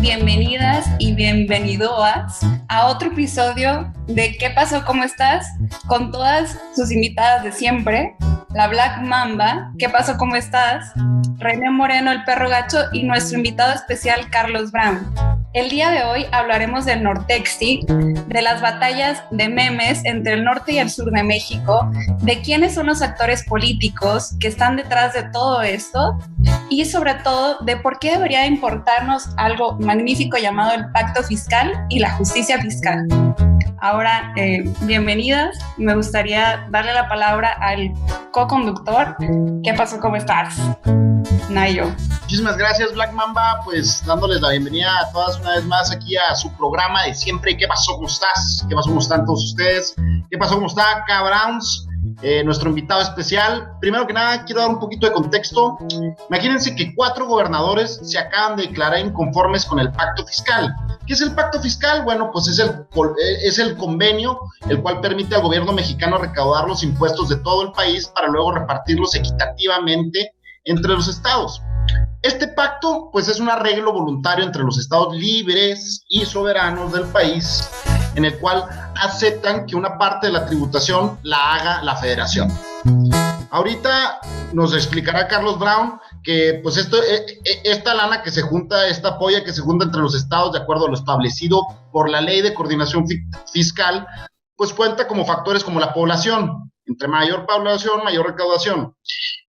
bienvenidas y bienvenidoas a otro episodio de ¿Qué pasó? ¿Cómo estás? Con todas sus invitadas de siempre, la Black Mamba, ¿qué pasó? ¿Cómo estás? René Moreno, el perro gacho, y nuestro invitado especial, Carlos Brown. El día de hoy hablaremos del Nortexti, de las batallas de memes entre el norte y el sur de México, de quiénes son los actores políticos que están detrás de todo esto y sobre todo de por qué debería importarnos algo magnífico llamado el pacto fiscal y la justicia fiscal. Ahora, bienvenidas. Me gustaría darle la palabra al co-conductor. ¿Qué pasó? ¿Cómo estás? Nayo. Muchísimas gracias, Black Mamba, pues dándoles la bienvenida a todas una vez más aquí a su programa de siempre. ¿Qué pasó? ¿Cómo estás? ¿Qué pasó? ¿Cómo están todos ustedes? ¿Qué pasó? ¿Cómo está K. Browns? Nuestro invitado especial. Primero que nada, quiero dar un poquito de contexto. Imagínense que 4 gobernadores se acaban de declarar inconformes con el pacto fiscal. ¿Qué es el pacto fiscal? Bueno, pues es el convenio el cual permite al gobierno mexicano recaudar los impuestos de todo el país para luego repartirlos equitativamente entre los estados. Este pacto, pues, es un arreglo voluntario entre los estados libres y soberanos del país, en el cual aceptan que una parte de la tributación la haga la federación. Ahorita nos explicará Carlos Brown que, pues, esta lana que se junta, esta polla que se junta entre los estados de acuerdo a lo establecido por la Ley de Coordinación Fiscal, pues cuenta como factores como la población. Entre mayor población, mayor recaudación.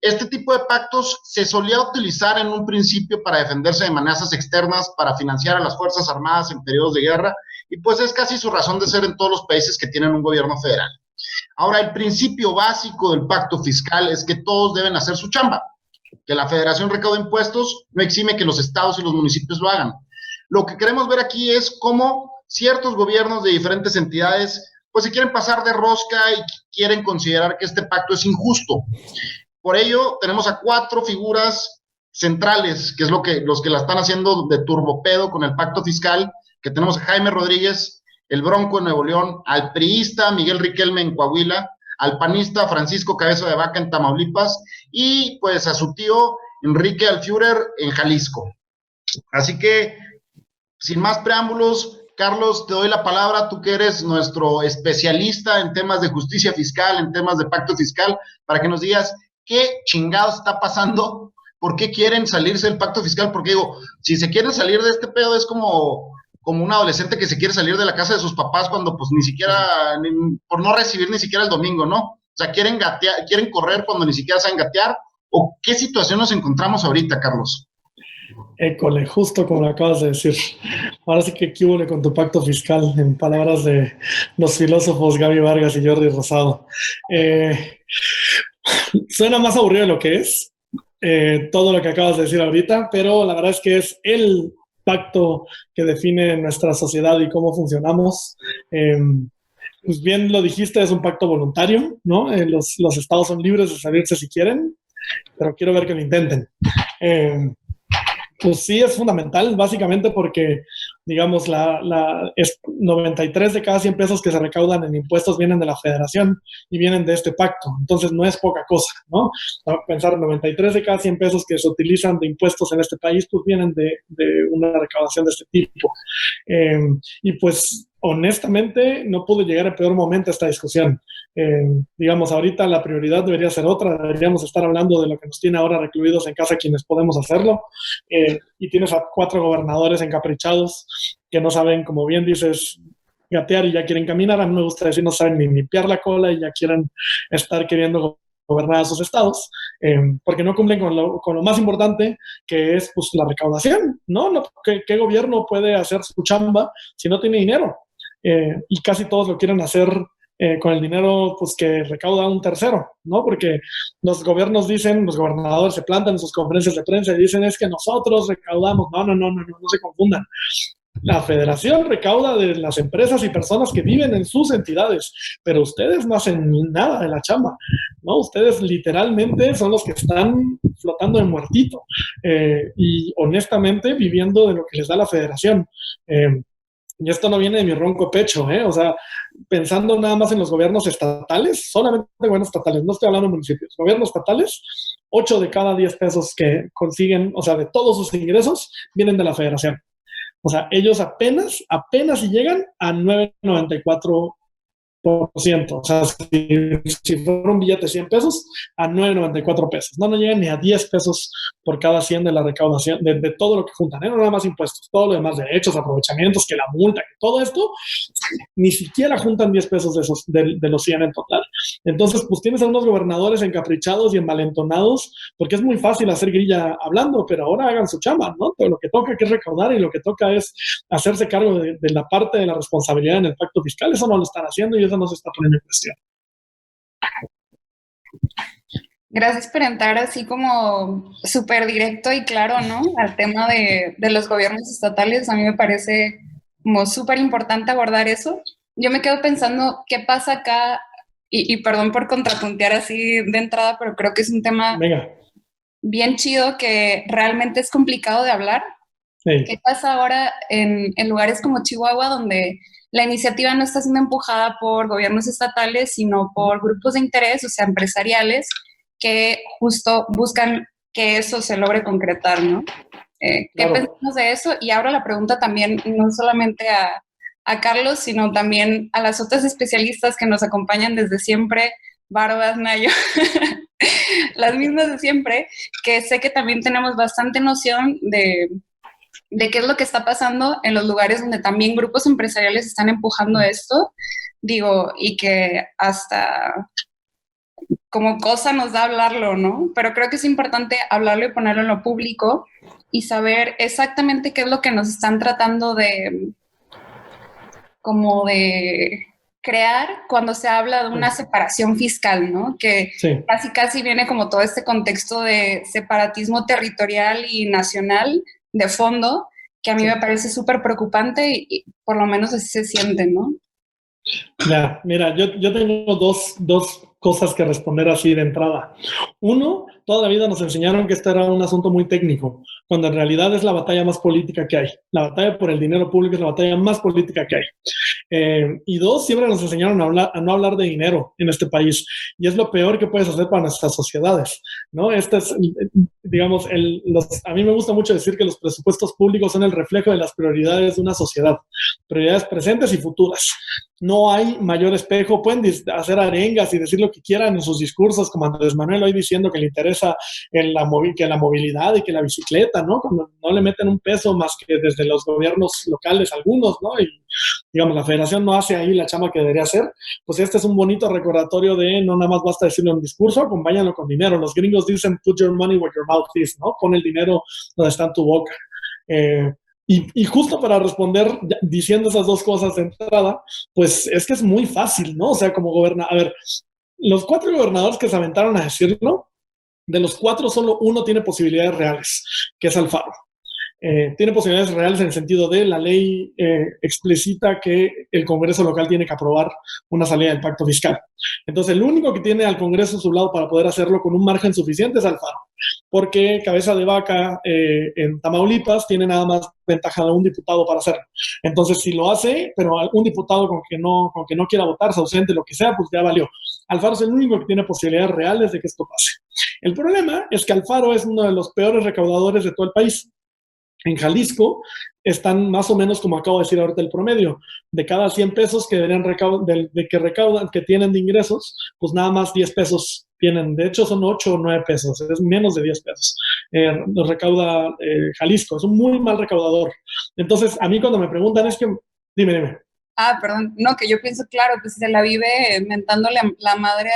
Este tipo de pactos se solía utilizar en un principio para defenderse de amenazas externas, para financiar a las Fuerzas Armadas en periodos de guerra, y pues es casi su razón de ser en todos los países que tienen un gobierno federal. Ahora, el principio básico del pacto fiscal es que todos deben hacer su chamba, que la federación recaude impuestos, no exime que los estados y los municipios lo hagan. Lo que queremos ver aquí es cómo ciertos gobiernos de diferentes entidades pues se quieren pasar de rosca y quieren considerar que este pacto es injusto. Por ello, tenemos a 4 figuras centrales, que es los que la están haciendo de turbopedo con el pacto fiscal, que tenemos a Jaime Rodríguez, el Bronco en Nuevo León, al priista Miguel Riquelme en Coahuila, al panista Francisco Cabeza de Vaca en Tamaulipas, y pues a su tío Enrique Alfiurer en Jalisco. Así que, sin más preámbulos, Carlos, te doy la palabra, tú que eres nuestro especialista en temas de justicia fiscal, en temas de pacto fiscal, para que nos digas qué chingados está pasando, por qué quieren salirse del pacto fiscal, porque digo, si se quieren salir de este pedo es como un adolescente que se quiere salir de la casa de sus papás cuando pues ni siquiera, por no recibir ni siquiera el domingo, ¿no? O sea, quieren correr cuando ni siquiera saben gatear, o qué situación nos encontramos ahorita, Carlos. École, justo como lo acabas de decir. Ahora sí que ¿qué hubo con tu pacto fiscal? En palabras de los filósofos Gaby Vargas y Jordi Rosado. Suena más aburrido de lo que es, todo lo que acabas de decir ahorita, pero la verdad es que es el pacto que define nuestra sociedad y cómo funcionamos. Pues bien lo dijiste, es un pacto voluntario, ¿no? Los estados son libres de salirse si quieren, pero quiero ver que lo intenten. Pues sí, es fundamental, básicamente porque, digamos, es 93 de cada 100 pesos que se recaudan en impuestos vienen de la federación y vienen de este pacto. Entonces, no es poca cosa, ¿no? Pensar 93 de cada 100 pesos que se utilizan de impuestos en este país, pues vienen de una recaudación de este tipo. Y pues, honestamente, no pudo llegar a peor momento esta discusión. Digamos, ahorita la prioridad debería ser otra. Deberíamos estar hablando de lo que nos tiene ahora recluidos en casa quienes podemos hacerlo. Y tienes a 4 gobernadores encaprichados que no saben, como bien dices, gatear y ya quieren caminar. A mí me gusta decir, no saben ni limpiar la cola y ya quieren estar queriendo gobernar a sus estados, porque no cumplen con lo más importante, que es pues la recaudación, ¿no? ¿Qué gobierno puede hacer su chamba si no tiene dinero? Y casi todos lo quieren hacer con el dinero pues que recauda un tercero, ¿no? Porque los gobiernos dicen, los gobernadores se plantan en sus conferencias de prensa y dicen es que nosotros recaudamos. No se confundan. La federación recauda de las empresas y personas que viven en sus entidades, pero ustedes no hacen nada de la chamba, ¿no? Ustedes literalmente son los que están flotando de muertito y honestamente viviendo de lo que les da la federación. Y esto no viene de mi ronco pecho, o sea, pensando nada más en los gobiernos estatales, solamente gobiernos estatales, no estoy hablando de municipios, gobiernos estatales, 8 de cada 10 pesos que consiguen, o sea, de todos sus ingresos, vienen de la federación. O sea, ellos apenas si llegan a 9.94%. O sea, si fuera un billete de 100 pesos, a 9.94 pesos. No llegan ni a 10 pesos por cada 100 de la recaudación, de todo lo que juntan, no nada más impuestos, todo lo demás, derechos, aprovechamientos, que la multa, que todo esto, ni siquiera juntan 10 pesos de los 100 en total. Entonces, pues tienes a unos gobernadores encaprichados y envalentonados, porque es muy fácil hacer grilla hablando, pero ahora hagan su chamba, ¿no? Pero lo que toca que es recaudar y lo que toca es hacerse cargo de la parte de la responsabilidad en el pacto fiscal. Eso no lo están haciendo y eso no se está poniendo en cuestión. Gracias por entrar así como súper directo y claro, ¿no? Al tema de los gobiernos estatales. A mí me parece como súper importante abordar eso. Yo me quedo pensando qué pasa acá, y perdón por contrapuntear así de entrada, pero creo que es un tema bien chido que realmente es complicado de hablar. Sí. ¿Qué pasa ahora en lugares como Chihuahua, donde la iniciativa no está siendo empujada por gobiernos estatales, sino por grupos de interés, o sea, empresariales, que justo buscan que eso se logre concretar, ¿no? ¿Qué pensamos de eso? Y ahora la pregunta también, no solamente a Carlos, sino también a las otras especialistas que nos acompañan desde siempre, Barbas, Nayo, las mismas de siempre, que sé que también tenemos bastante noción de qué es lo que está pasando en los lugares donde también grupos empresariales están empujando esto, digo, y que hasta como cosa nos da hablarlo, ¿no? Pero creo que es importante hablarlo y ponerlo en lo público y saber exactamente qué es lo que nos están tratando de crear cuando se habla de una separación fiscal, ¿no? Que casi viene como todo este contexto de separatismo territorial y nacional de fondo, que a mí me parece súper preocupante y por lo menos así se siente, ¿no? Ya, mira, yo tengo dos cosas que responder así de entrada. Uno, toda la vida nos enseñaron que esto era un asunto muy técnico, cuando en realidad es la batalla más política que hay. La batalla por el dinero público es la batalla más política que hay. Y dos, siempre nos enseñaron a no hablar de dinero en este país. Y es lo peor que puedes hacer para nuestras sociedades, ¿no? Este es, digamos, a mí me gusta mucho decir que los presupuestos públicos son el reflejo de las prioridades de una sociedad. Prioridades presentes y futuras. No hay mayor espejo. Pueden hacer arengas y decir lo que quieran en sus discursos, como Andrés Manuel hoy diciendo que le interesa la movilidad y que la bicicleta, ¿no? Cuando no le meten un peso más que desde los gobiernos locales algunos, ¿no? Y digamos, la federación no hace ahí la chamba que debería hacer. Pues este es un bonito recordatorio de no nada más basta decirlo en un discurso, acompáñalo con dinero. Los gringos dicen put your money where your mouth is, ¿no? Pon el dinero donde está en tu boca. Y justo para responder diciendo esas dos cosas de entrada, pues es que es muy fácil, ¿no? O sea, como a ver, los 4 gobernadores que se aventaron a decirlo, de los 4 solo uno tiene posibilidades reales, que es Alfaro. Tiene posibilidades reales en el sentido de la ley explicita que el Congreso local tiene que aprobar una salida del pacto fiscal. Entonces, el único que tiene al Congreso a su lado para poder hacerlo con un margen suficiente es Alfaro, porque Cabeza de Vaca en Tamaulipas tiene nada más ventaja de un diputado para hacerlo. Entonces, si lo hace, pero un diputado con que no quiera votar, se ausente, lo que sea, pues ya valió. Alfaro es el único que tiene posibilidades reales de que esto pase. El problema es que Alfaro es uno de los peores recaudadores de todo el país. En Jalisco están más o menos, como acabo de decir ahorita, el promedio. De cada 100 pesos que deberían recaudan, que tienen de ingresos, pues nada más 10 pesos tienen. De hecho, son 8 o 9 pesos, es menos de 10 pesos. Recauda Jalisco, es un muy mal recaudador. Entonces, a mí cuando me preguntan es que, dime. Ah, perdón, no, que yo pienso, claro, pues se la vive mentándole la madre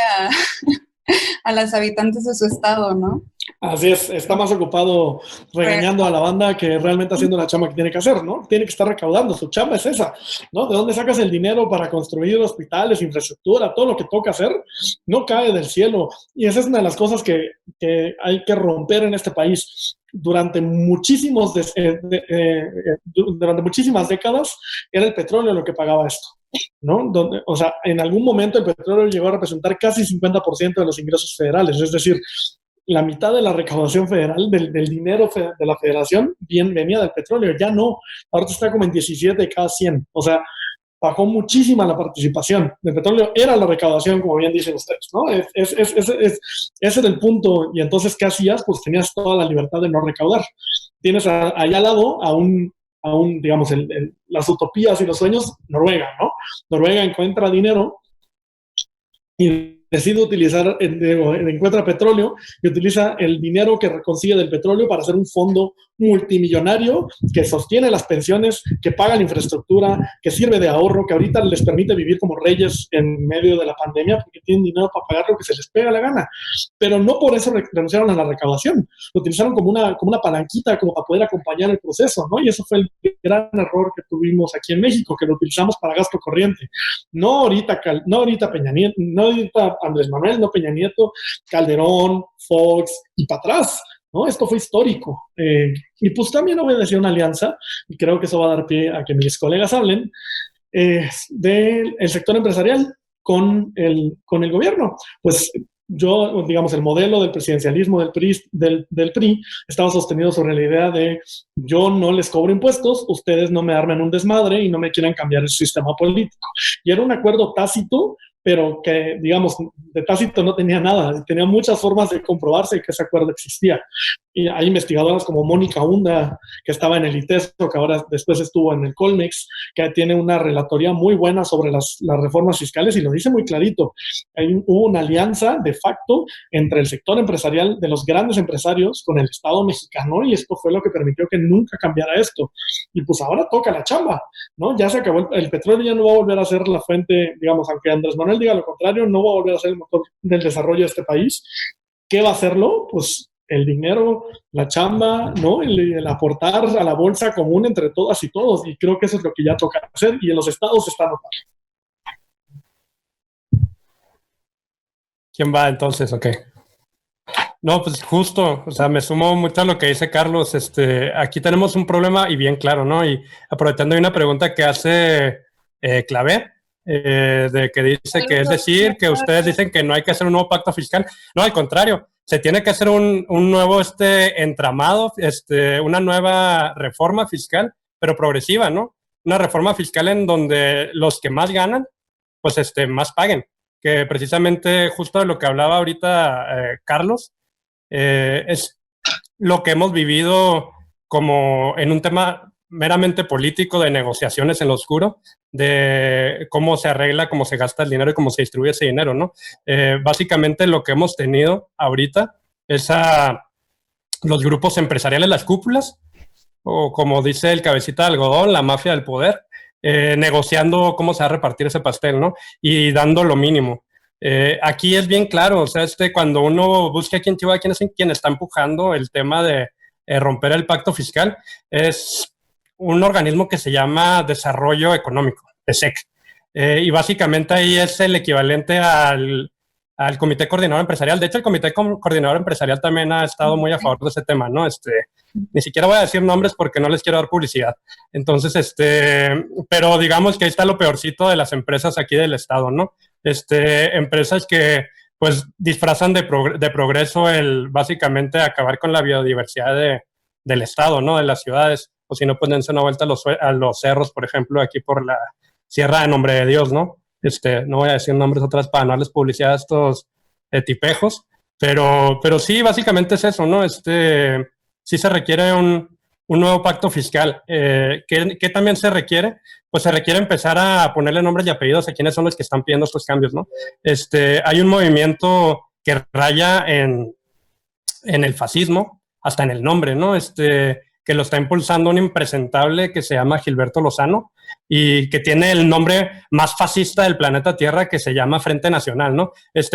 a las habitantes de su estado, ¿no? Así es, está más ocupado regañando a la banda que realmente haciendo la chamba que tiene que hacer, ¿no? Tiene que estar recaudando, su chamba es esa, ¿no? ¿De dónde sacas el dinero para construir hospitales, infraestructura, todo lo que toca hacer? No cae del cielo. Y esa es una de las cosas que hay que romper en este país. Durante muchísimas décadas era el petróleo lo que pagaba esto, ¿no? O sea, en algún momento el petróleo llegó a representar casi 50% de los ingresos federales, es decir, la mitad de la recaudación federal, del dinero de la federación, venía del petróleo. Ya no, ahorita está como en 17 de cada 100. O sea, bajó muchísima la participación del petróleo. Era la recaudación, como bien dicen ustedes, ¿no? Ese era el punto. Y entonces, ¿qué hacías? Pues tenías toda la libertad de no recaudar. Tienes allá al lado a un digamos, las utopías y los sueños, Noruega, ¿no? Noruega encuentra dinero y decide utilizar, encuentra petróleo y utiliza el dinero que consigue del petróleo para hacer un fondo multimillonario que sostiene las pensiones, que paga la infraestructura, que sirve de ahorro, que ahorita les permite vivir como reyes en medio de la pandemia porque tienen dinero para pagar lo que se les pega la gana. Pero no por eso renunciaron a la recaudación. Lo utilizaron como una palanquita como para poder acompañar el proceso, ¿no? Y eso fue el gran error que tuvimos aquí en México, que lo utilizamos para gasto corriente. No ahorita Peña Nieto, no ahorita Andrés Manuel, no Peña Nieto, Calderón, Fox y para atrás, ¿no? Esto fue histórico. Y pues también obedeció una alianza, y creo que eso va a dar pie a que mis colegas hablen, del sector empresarial con el gobierno. Pues yo, digamos, el modelo del presidencialismo del PRI estaba sostenido sobre la idea de yo no les cobro impuestos, ustedes no me armen un desmadre y no me quieran cambiar el sistema político. Y era un acuerdo tácito, pero que, digamos, de tácito no tenía nada, tenía muchas formas de comprobarse que ese acuerdo existía. Y hay investigadoras como Mónica Hunda, que estaba en el ITESO, que ahora después estuvo en el Colmex, que tiene una relatoría muy buena sobre las reformas fiscales y lo dice muy clarito. Hubo una alianza de facto entre el sector empresarial de los grandes empresarios con el Estado mexicano y esto fue lo que permitió que nunca cambiara esto. Y pues ahora toca la chamba, ¿no? Ya se acabó, el petróleo ya no va a volver a ser la fuente, digamos, aunque Andrés Manuel diga lo contrario, no va a volver a ser el motor del desarrollo de este país. ¿Qué va a hacerlo? Pues el dinero, la chamba, ¿no? El aportar a la bolsa común entre todas y todos. Y creo que eso es lo que ya toca hacer y en los estados se está notando. ¿Quién va entonces? Ok. No, pues justo, o sea, me sumo mucho a lo que dice Carlos. Aquí tenemos un problema y bien claro, ¿no? Y aprovechando una pregunta que hace Clavé, de que dice que es decir, que ustedes dicen que no hay que hacer un nuevo pacto fiscal. No, al contrario, se tiene que hacer un nuevo entramado, una nueva reforma fiscal, pero progresiva, ¿no? Una reforma fiscal en donde los que más ganan, pues más paguen. Que precisamente justo de lo que hablaba ahorita Carlos, es lo que hemos vivido como en un tema meramente político de negociaciones en lo oscuro, de cómo se arregla, cómo se gasta el dinero y cómo se distribuye ese dinero, ¿no? Básicamente lo que hemos tenido ahorita es a los grupos empresariales, las cúpulas, o como dice el cabecita de algodón, la mafia del poder, negociando cómo se va a repartir ese pastel, ¿no? Y dando lo mínimo. Aquí es bien claro, o sea, cuando uno busca aquí en Chihuahua quién está empujando el tema de romper el pacto fiscal, es un organismo que se llama Desarrollo Económico, PESEC. Y básicamente ahí es el equivalente al Comité Coordinador Empresarial. De hecho, el Comité Coordinador Empresarial también ha estado muy a favor de ese tema, ¿no? Ni siquiera voy a decir nombres porque no les quiero dar publicidad. Entonces, pero digamos que ahí está lo peorcito de las empresas aquí del estado, ¿no? Empresas que pues disfrazan de progreso básicamente acabar con la biodiversidad del estado, ¿no? De las ciudades, o si no, pues dense una vuelta a los cerros, por ejemplo, aquí por la Sierra de Nombre de Dios, ¿no? No voy a decir nombres otras para no darles publicidad a estos tipejos, pero sí, básicamente es eso, ¿no? Sí se requiere un nuevo pacto fiscal. ¿Qué también se requiere? Pues se requiere empezar a ponerle nombres y apellidos a quienes son los que están pidiendo estos cambios, ¿no? Hay un movimiento que raya en el fascismo, hasta en el nombre, ¿no? Que lo está impulsando un impresentable que se llama Gilberto Lozano y que tiene el nombre más fascista del planeta Tierra, que se llama Frente Nacional, ¿no?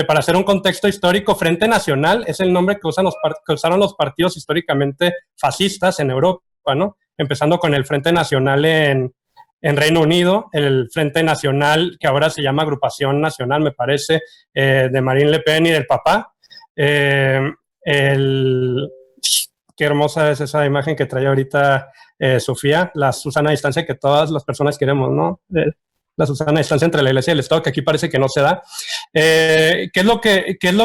Para hacer un contexto histórico, Frente Nacional es el nombre que usaron los partidos históricamente fascistas en Europa, ¿no? Empezando con el Frente Nacional en Reino Unido, el Frente Nacional, que ahora se llama Agrupación Nacional, me parece, de Marine Le Pen y del papá. Qué hermosa es esa imagen que trae ahorita Sofía, la Susana Distancia que todas las personas queremos, ¿no? La Susana Distancia entre la Iglesia y el Estado, que aquí parece que no se da. ¿Qué es lo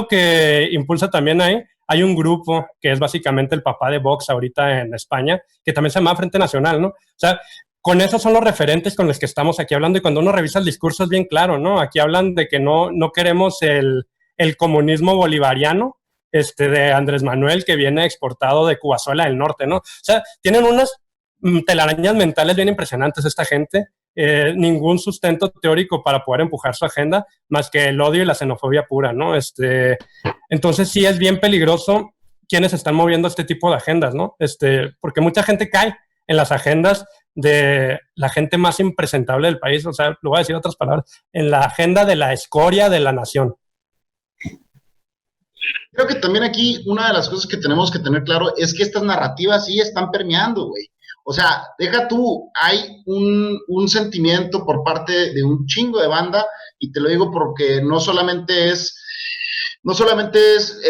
que impulsa también ahí? Hay un grupo que es básicamente el papá de Vox ahorita en España, que también se llama Frente Nacional, ¿no? O sea, con esos son los referentes con los que estamos aquí hablando y cuando uno revisa el discurso es bien claro, ¿no? Aquí hablan de que no queremos el comunismo bolivariano, de Andrés Manuel que viene exportado de Cubazuela del Norte, ¿no? O sea, tienen unas telarañas mentales bien impresionantes esta gente, ningún sustento teórico para poder empujar su agenda, más que el odio y la xenofobia pura, ¿no? Entonces sí es bien peligroso quienes están moviendo este tipo de agendas, ¿no? Porque mucha gente cae en las agendas de la gente más impresentable del país, o sea, lo voy a decir en otras palabras, en la agenda de la escoria de la nación. Creo que también aquí una de las cosas que tenemos que tener claro es que estas narrativas sí están permeando, güey. O sea, deja tú, hay un sentimiento por parte de un chingo de banda, y te lo digo porque no solamente es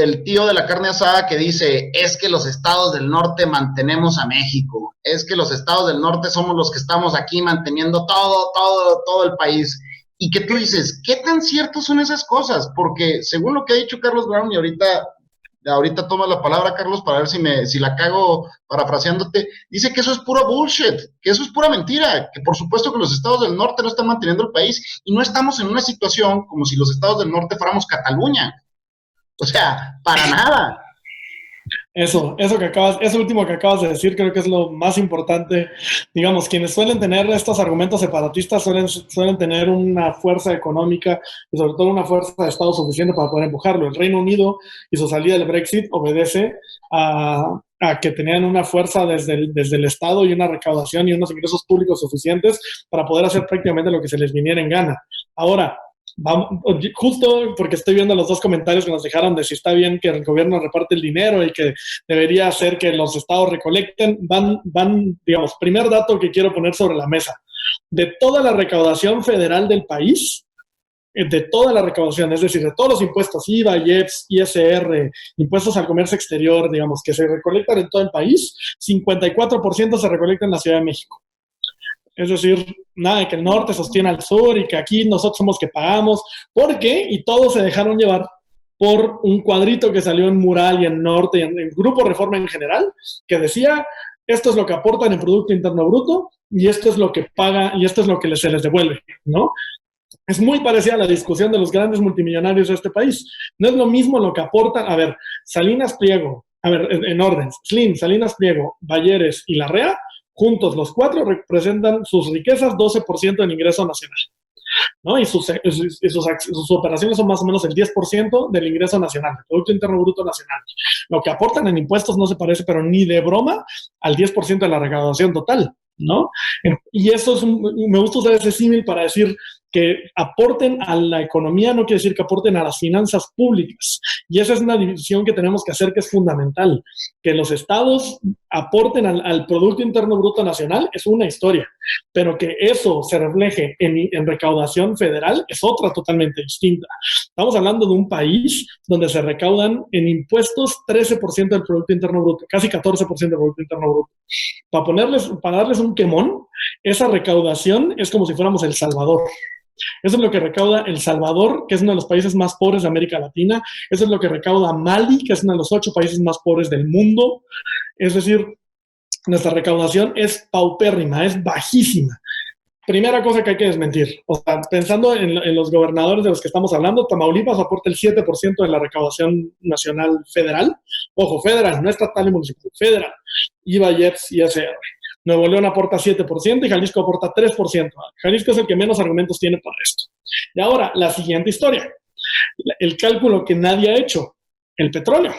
el tío de la carne asada que dice, es que los estados del norte mantenemos a México, es que los estados del norte somos los que estamos aquí manteniendo todo el país. Y que tú dices, ¿qué tan ciertos son esas cosas? Porque según lo que ha dicho Carlos Brown, y ahorita toma la palabra, Carlos, para ver si la cago parafraseándote, dice que eso es puro bullshit, que eso es pura mentira, que por supuesto que los estados del norte no están manteniendo el país, y no estamos en una situación como si los estados del norte fuéramos Cataluña. O sea, para nada. Eso último que acabas de decir creo que es lo más importante. Digamos, quienes suelen tener estos argumentos separatistas suelen tener una fuerza económica y sobre todo una fuerza de Estado suficiente para poder empujarlo. El Reino Unido y su salida del Brexit obedece a que tenían una fuerza desde el Estado y una recaudación y unos ingresos públicos suficientes para poder hacer prácticamente lo que se les viniera en gana. Ahora, justo porque estoy viendo los dos comentarios que nos dejaron de si está bien que el gobierno reparte el dinero y que debería hacer que los estados recolecten, digamos, primer dato que quiero poner sobre la mesa. De toda la recaudación federal del país, de toda la recaudación, es decir, de todos los impuestos, IVA, IEPS, ISR, impuestos al comercio exterior, digamos, que se recolectan en todo el país, 54% se recolecta en la Ciudad de México. Es decir, nada de que el norte sostiene al sur y que aquí nosotros somos que pagamos. ¿Por qué? Y todos se dejaron llevar por un cuadrito que salió en Mural y en Norte y en Grupo Reforma en general, que decía, esto es lo que aportan en Producto Interno Bruto y esto es lo que paga y esto es lo que se les devuelve, ¿no? Es muy parecida a la discusión de los grandes multimillonarios de este país. No es lo mismo lo que aportan, a ver, Salinas Pliego, en orden, Slim, Salinas Pliego, Balleres y Larrea, juntos los cuatro representan sus riquezas 12% del ingreso nacional, ¿no? Y sus operaciones son más o menos el 10% del ingreso nacional, del Producto Interno Bruto nacional. Lo que aportan en impuestos no se parece, pero ni de broma, al 10% de la recaudación total, ¿no? Y eso me gusta usar ese símil para decir que aporten a la economía no quiere decir que aporten a las finanzas públicas. Y esa es una división que tenemos que hacer que es fundamental. Que los estados aporten al Producto Interno Bruto Nacional es una historia, pero que eso se refleje en recaudación federal es otra totalmente distinta. Estamos hablando de un país donde se recaudan en impuestos 13% del Producto Interno Bruto, casi 14% del Producto Interno Bruto. Para darles un quemón, esa recaudación es como si fuéramos El Salvador. Eso es lo que recauda El Salvador, que es uno de los países más pobres de América Latina. Eso es lo que recauda Mali, que es uno de los 8 países más pobres del mundo. Es decir, nuestra recaudación es paupérrima, es bajísima. Primera cosa que hay que desmentir. O sea, pensando en los gobernadores de los que estamos hablando, Tamaulipas aporta el 7% de la recaudación nacional federal. Ojo, federal, no estatal y municipal, federal. IVA, IEPS, ISR. Nuevo León aporta 7% y Jalisco aporta 3%. Jalisco es el que menos argumentos tiene para esto. Y ahora, la siguiente historia. El cálculo que nadie ha hecho. El petróleo.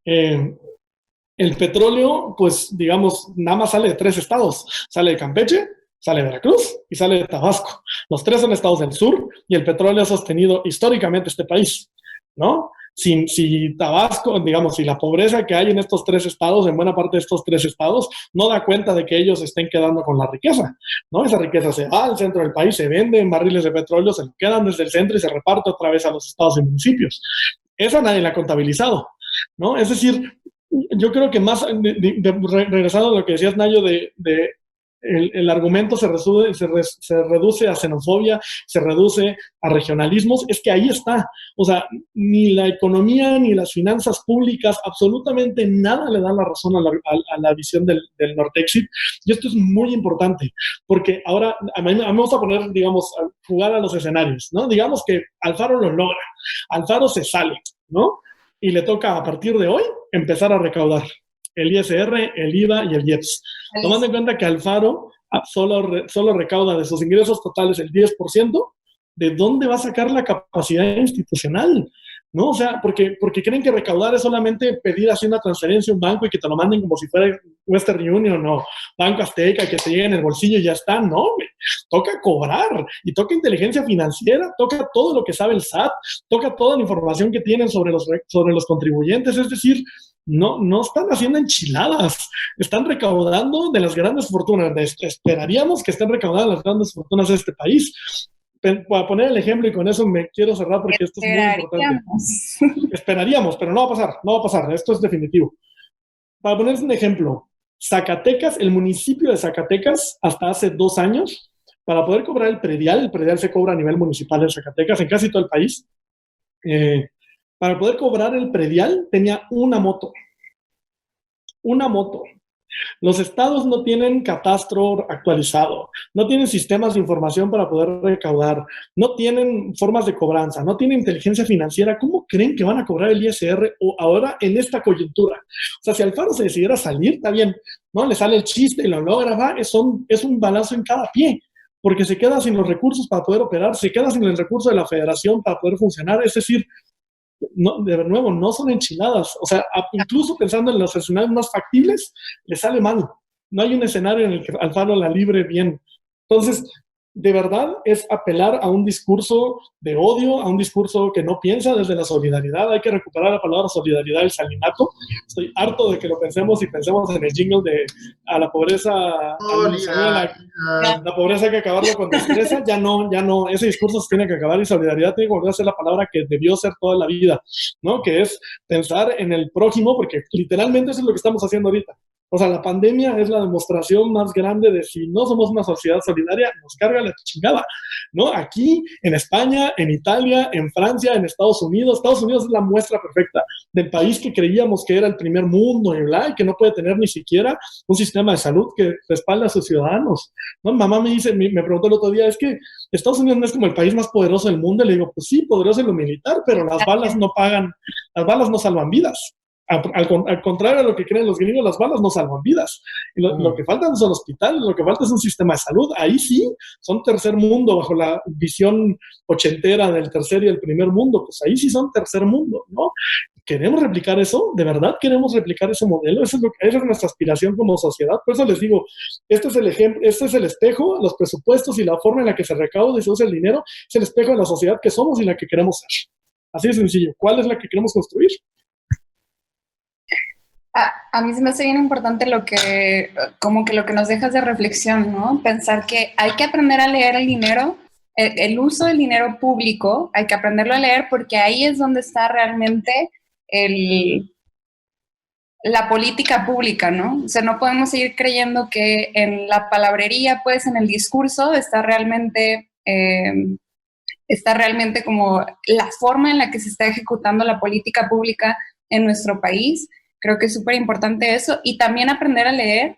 El petróleo, pues, digamos, nada más sale de 3 estados. Sale de Campeche, sale de Veracruz y sale de Tabasco. Los 3 son estados del sur y el petróleo ha sostenido históricamente este país, ¿no? Si Tabasco, digamos, si la pobreza que hay en estos 3 estados, en buena parte de estos 3 estados, no da cuenta de que ellos estén quedando con la riqueza, ¿no? Esa riqueza se va al centro del país, se vende en barriles de petróleo, se lo quedan desde el centro y se reparte otra vez a los estados y municipios. Esa nadie la ha contabilizado, ¿no? Es decir, yo creo que más, regresando a lo que decías, Nayo, el argumento se reduce a xenofobia, se reduce a regionalismos, es que ahí está. O sea, ni la economía ni las finanzas públicas, absolutamente nada le dan la razón a la visión del Nortexit. Y esto es muy importante, porque ahora a mí me gusta poner, digamos, jugar a los escenarios, ¿no? Digamos que Alfaro lo logra, Alfaro se sale, ¿no? Y le toca a partir de hoy empezar a recaudar. el ISR, el IVA y el IEPS. Tomando en cuenta que Alfaro solo recauda de sus ingresos totales el 10%, ¿de dónde va a sacar la capacidad institucional? ¿No? O sea, porque creen que recaudar es solamente pedir así una transferencia a un banco y que te lo manden como si fuera Western Union o Banco Azteca, que te llegue en el bolsillo y ya está. No, toca cobrar y toca inteligencia financiera, toca todo lo que sabe el SAT, toca toda la información que tienen sobre los contribuyentes. Es decir, no están haciendo enchiladas, están recaudando de las grandes fortunas. Esperaríamos que estén recaudando las grandes fortunas de este país. Para poner el ejemplo, y con eso me quiero cerrar porque esto es muy importante. Esperaríamos, pero no va a pasar, esto es definitivo. Para ponerles un ejemplo, Zacatecas, el municipio de Zacatecas, hasta hace 2 años, para poder cobrar el predial se cobra a nivel municipal en Zacatecas, en casi todo el país, para poder cobrar el predial tenía una moto. Los estados no tienen catastro actualizado, no tienen sistemas de información para poder recaudar, no tienen formas de cobranza, no tienen inteligencia financiera. ¿Cómo creen que van a cobrar el ISR ahora en esta coyuntura? O sea, si Alfaro se decidiera salir, está bien, ¿no? Le sale el chiste y lo logra, va, es un balazo en cada pie, porque se queda sin los recursos para poder operar, se queda sin el recurso de la federación para poder funcionar. Es decir, no, de nuevo, no son enchiladas. O sea, incluso pensando en los escenarios más factibles, le sale mal. No hay un escenario en el que Alfaro la libre bien. Entonces, de verdad es apelar a un discurso de odio, a un discurso que no piensa desde la solidaridad. Hay que recuperar la palabra solidaridad del salinato. Estoy harto de que lo pensemos y pensemos en el jingle de a la pobreza, la pobreza hay que acabarlo con destreza. Ya no, ese discurso se tiene que acabar y solidaridad tiene que volver a ser la palabra que debió ser toda la vida, ¿no? Que es pensar en el prójimo, porque literalmente eso es lo que estamos haciendo ahorita. O sea, la pandemia es la demostración más grande de si no somos una sociedad solidaria, nos carga la chingada, ¿no? Aquí, en España, en Italia, en Francia, en Estados Unidos. Estados Unidos es la muestra perfecta del país que creíamos que era el primer mundo y que no puede tener ni siquiera un sistema de salud que respalde a sus ciudadanos, ¿no? Mamá me preguntó el otro día, es que Estados Unidos no es como el país más poderoso del mundo. Y le digo, pues sí, poderoso en lo militar, pero las balas no salvan vidas. Al contrario a lo que creen los gringos, las balas no salvan vidas. Lo que faltan son hospitales, lo que falta es un sistema de salud. Ahí sí, son tercer mundo, bajo la visión ochentera del tercer y el primer mundo. Pues ahí sí son tercer mundo, ¿no? ¿Queremos replicar eso? ¿De verdad queremos replicar ese modelo? Esa es nuestra aspiración como sociedad. Por eso les digo, este es el ejemplo, este es el espejo, los presupuestos y la forma en la que se recauda y se usa el dinero, es el espejo de la sociedad que somos y la que queremos ser. Así de sencillo. ¿Cuál es la que queremos construir? A mí se me hace bien importante lo que nos dejas de reflexión, ¿no? Pensar que hay que aprender a leer el dinero, el uso del dinero público, hay que aprenderlo a leer porque ahí es donde está realmente la política pública, ¿no? O sea, no podemos seguir creyendo que en la palabrería, pues, en el discurso está realmente como la forma en la que se está ejecutando la política pública en nuestro país. Creo que es súper importante eso, y también aprender a leer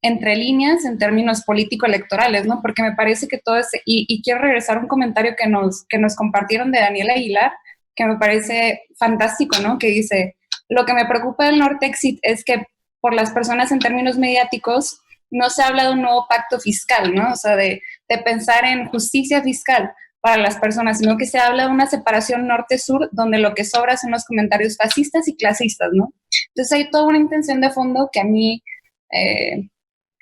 entre líneas en términos político-electorales, ¿no? Porque me parece que todo es, y quiero regresar a un comentario que nos compartieron de Daniel Aguilar, que me parece fantástico, ¿no? Que dice, lo que me preocupa del Nortexit es que por las personas en términos mediáticos no se habla de un nuevo pacto fiscal, ¿no? O sea, de pensar en justicia fiscal para las personas, sino que se habla de una separación norte-sur donde lo que sobra son los comentarios fascistas y clasistas, ¿no? Entonces hay toda una intención de fondo que a mí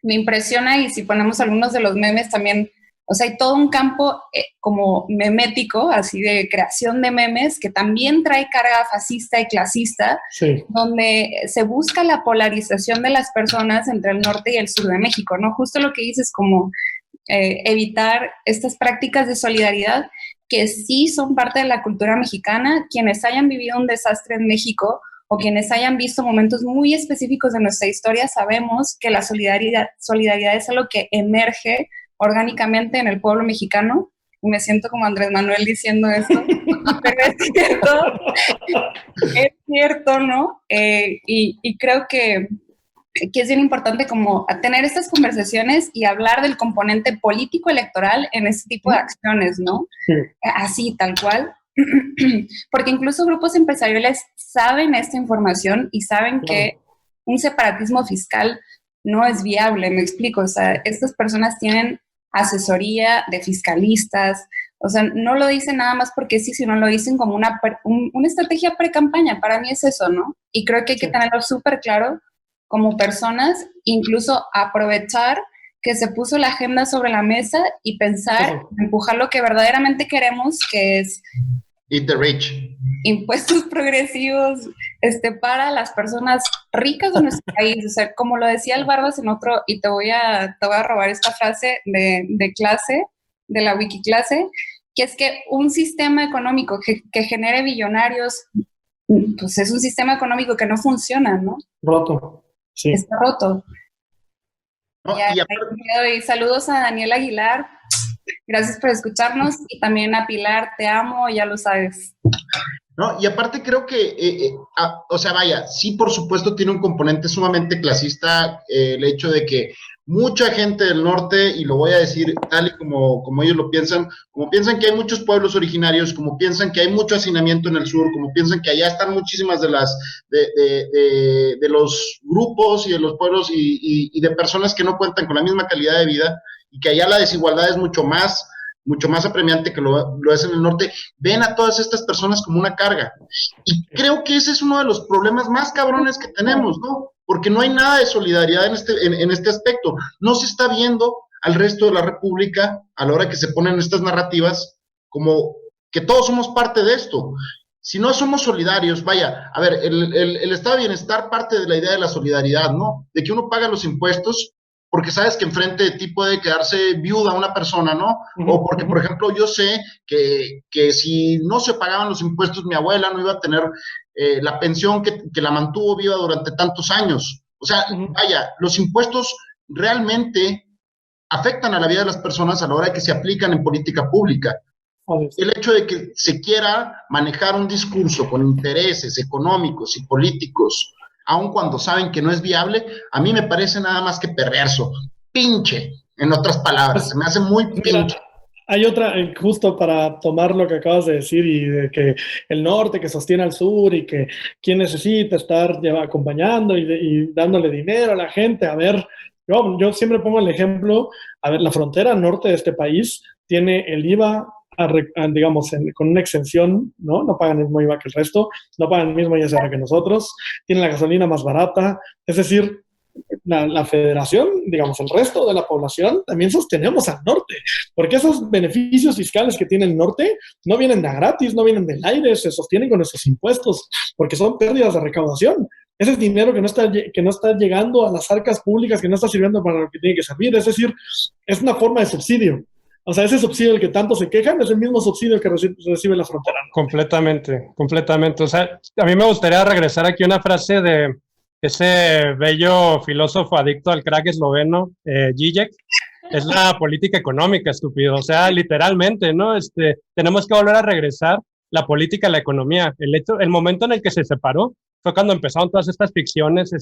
me impresiona, y si ponemos algunos de los memes también, o sea, hay todo un campo como memético, así de creación de memes, que también trae carga fascista y clasista, sí, donde se busca la polarización de las personas entre el norte y el sur de México, ¿no? Justo lo que dices, como evitar estas prácticas de solidaridad que sí son parte de la cultura mexicana. Quienes hayan vivido un desastre en México o quienes hayan visto momentos muy específicos de nuestra historia, sabemos que la solidaridad es algo que emerge orgánicamente en el pueblo mexicano. Y me siento como Andrés Manuel diciendo esto, pero es cierto, ¿no? Y creo que es bien importante como tener estas conversaciones y hablar del componente político-electoral en este tipo de acciones, ¿no? Sí. Así, tal cual. Porque incluso grupos empresariales saben esta información y saben que un separatismo fiscal no es viable, me explico. O sea, estas personas tienen asesoría de fiscalistas, o sea, no lo dicen nada más porque sí, sino lo dicen como una estrategia pre-campaña. Para mí es eso, ¿no? Y creo que hay que tenerlo súper claro como personas, incluso aprovechar que se puso la agenda sobre la mesa y pensar, empujar lo que verdaderamente queremos, que es Eat the rich. Impuestos progresivos para las personas ricas de nuestro país. O sea, como lo decía el Barbas en otro, y te voy a robar esta frase de clase, de la Wikiclase, que es que un sistema económico que genere billonarios, pues es un sistema económico que no funciona, ¿no? Roto. Sí. Está roto. No, y saludos a Daniel Aguilar. Gracias por escucharnos, y también a Pilar, te amo, ya lo sabes. No, y aparte creo que, o sea, vaya, sí, por supuesto tiene un componente sumamente clasista, el hecho de que mucha gente del norte, y lo voy a decir tal y como ellos lo piensan, como piensan que hay muchos pueblos originarios, como piensan que hay mucho hacinamiento en el sur, como piensan que allá están muchísimas de los grupos y de los pueblos y de personas que no cuentan con la misma calidad de vida, y que allá la desigualdad es mucho más apremiante que lo es en el norte, ven a todas estas personas como una carga. Y creo que ese es uno de los problemas más cabrones que tenemos, ¿no? Porque no hay nada de solidaridad en este aspecto. No se está viendo al resto de la República, a la hora que se ponen estas narrativas, como que todos somos parte de esto. Si no somos solidarios, vaya, a ver, el estado de bienestar parte de la idea de la solidaridad, ¿no? De que uno paga los impuestos porque sabes que enfrente de ti puede quedarse viuda una persona, ¿no? O porque, por ejemplo, yo sé que si no se pagaban los impuestos, mi abuela no iba a tener la pensión que la mantuvo viva durante tantos años. O sea, vaya, los impuestos realmente afectan a la vida de las personas a la hora de que se aplican en política pública. El hecho de que se quiera manejar un discurso con intereses económicos y políticos, aun cuando saben que no es viable, a mí me parece nada más que perverso, pinche, en otras palabras, se me hace muy pinche. Mira, hay otra, justo para tomar lo que acabas de decir, y de que el norte que sostiene al sur, y que quién necesita estar acompañando y dándole dinero a la gente. A ver, yo siempre pongo el ejemplo, a ver, la frontera norte de este país tiene el IVA, digamos, con una exención, ¿no? No pagan el mismo IVA que el resto, no pagan el mismo ISR que nosotros, tienen la gasolina más barata, es decir, la federación, digamos, el resto de la población también sostenemos al norte, porque esos beneficios fiscales que tiene el norte no vienen de gratis, no vienen del aire, se sostienen con nuestros impuestos, porque son pérdidas de recaudación. Ese es dinero que no está llegando a las arcas públicas, que no está sirviendo para lo que tiene que servir, es decir, es una forma de subsidio. O sea, ese subsidio del que tanto se quejan es el mismo subsidio que recibe la frontera. Completamente. O sea, a mí me gustaría regresar aquí a una frase de ese bello filósofo adicto al crack esloveno, Zizek. Es la política económica, estúpido. O sea, literalmente, ¿no? Tenemos que volver a regresar la política a la economía. El momento en el que se separó fue cuando empezaron todas estas ficciones,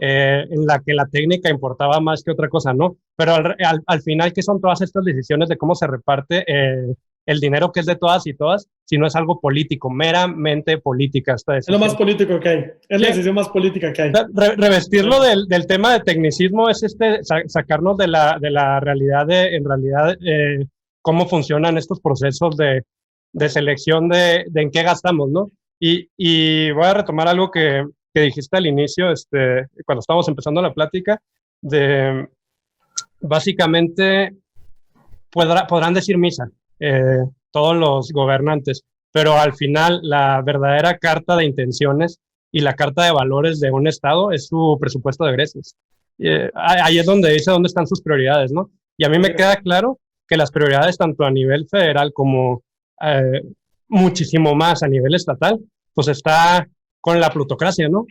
en la que la técnica importaba más que otra cosa, ¿no? Pero al final, ¿qué son todas estas decisiones de cómo se reparte el dinero que es de todas y todas, si no es algo político, meramente política? Es lo más político que hay, es la decisión más política que hay. Revestirlo del tema de tecnicismo es sacarnos de la realidad en realidad, cómo funcionan estos procesos de selección de en qué gastamos, ¿no? Y voy a retomar algo que dijiste al inicio, cuando estábamos empezando la plática, de básicamente podrán decir misa todos los gobernantes, pero al final la verdadera carta de intenciones y la carta de valores de un Estado es su presupuesto de egresos. Ahí es donde dice dónde están sus prioridades, ¿no? Y a mí me queda claro que las prioridades tanto a nivel federal como muchísimo más a nivel estatal, pues está con la plutocracia, ¿no?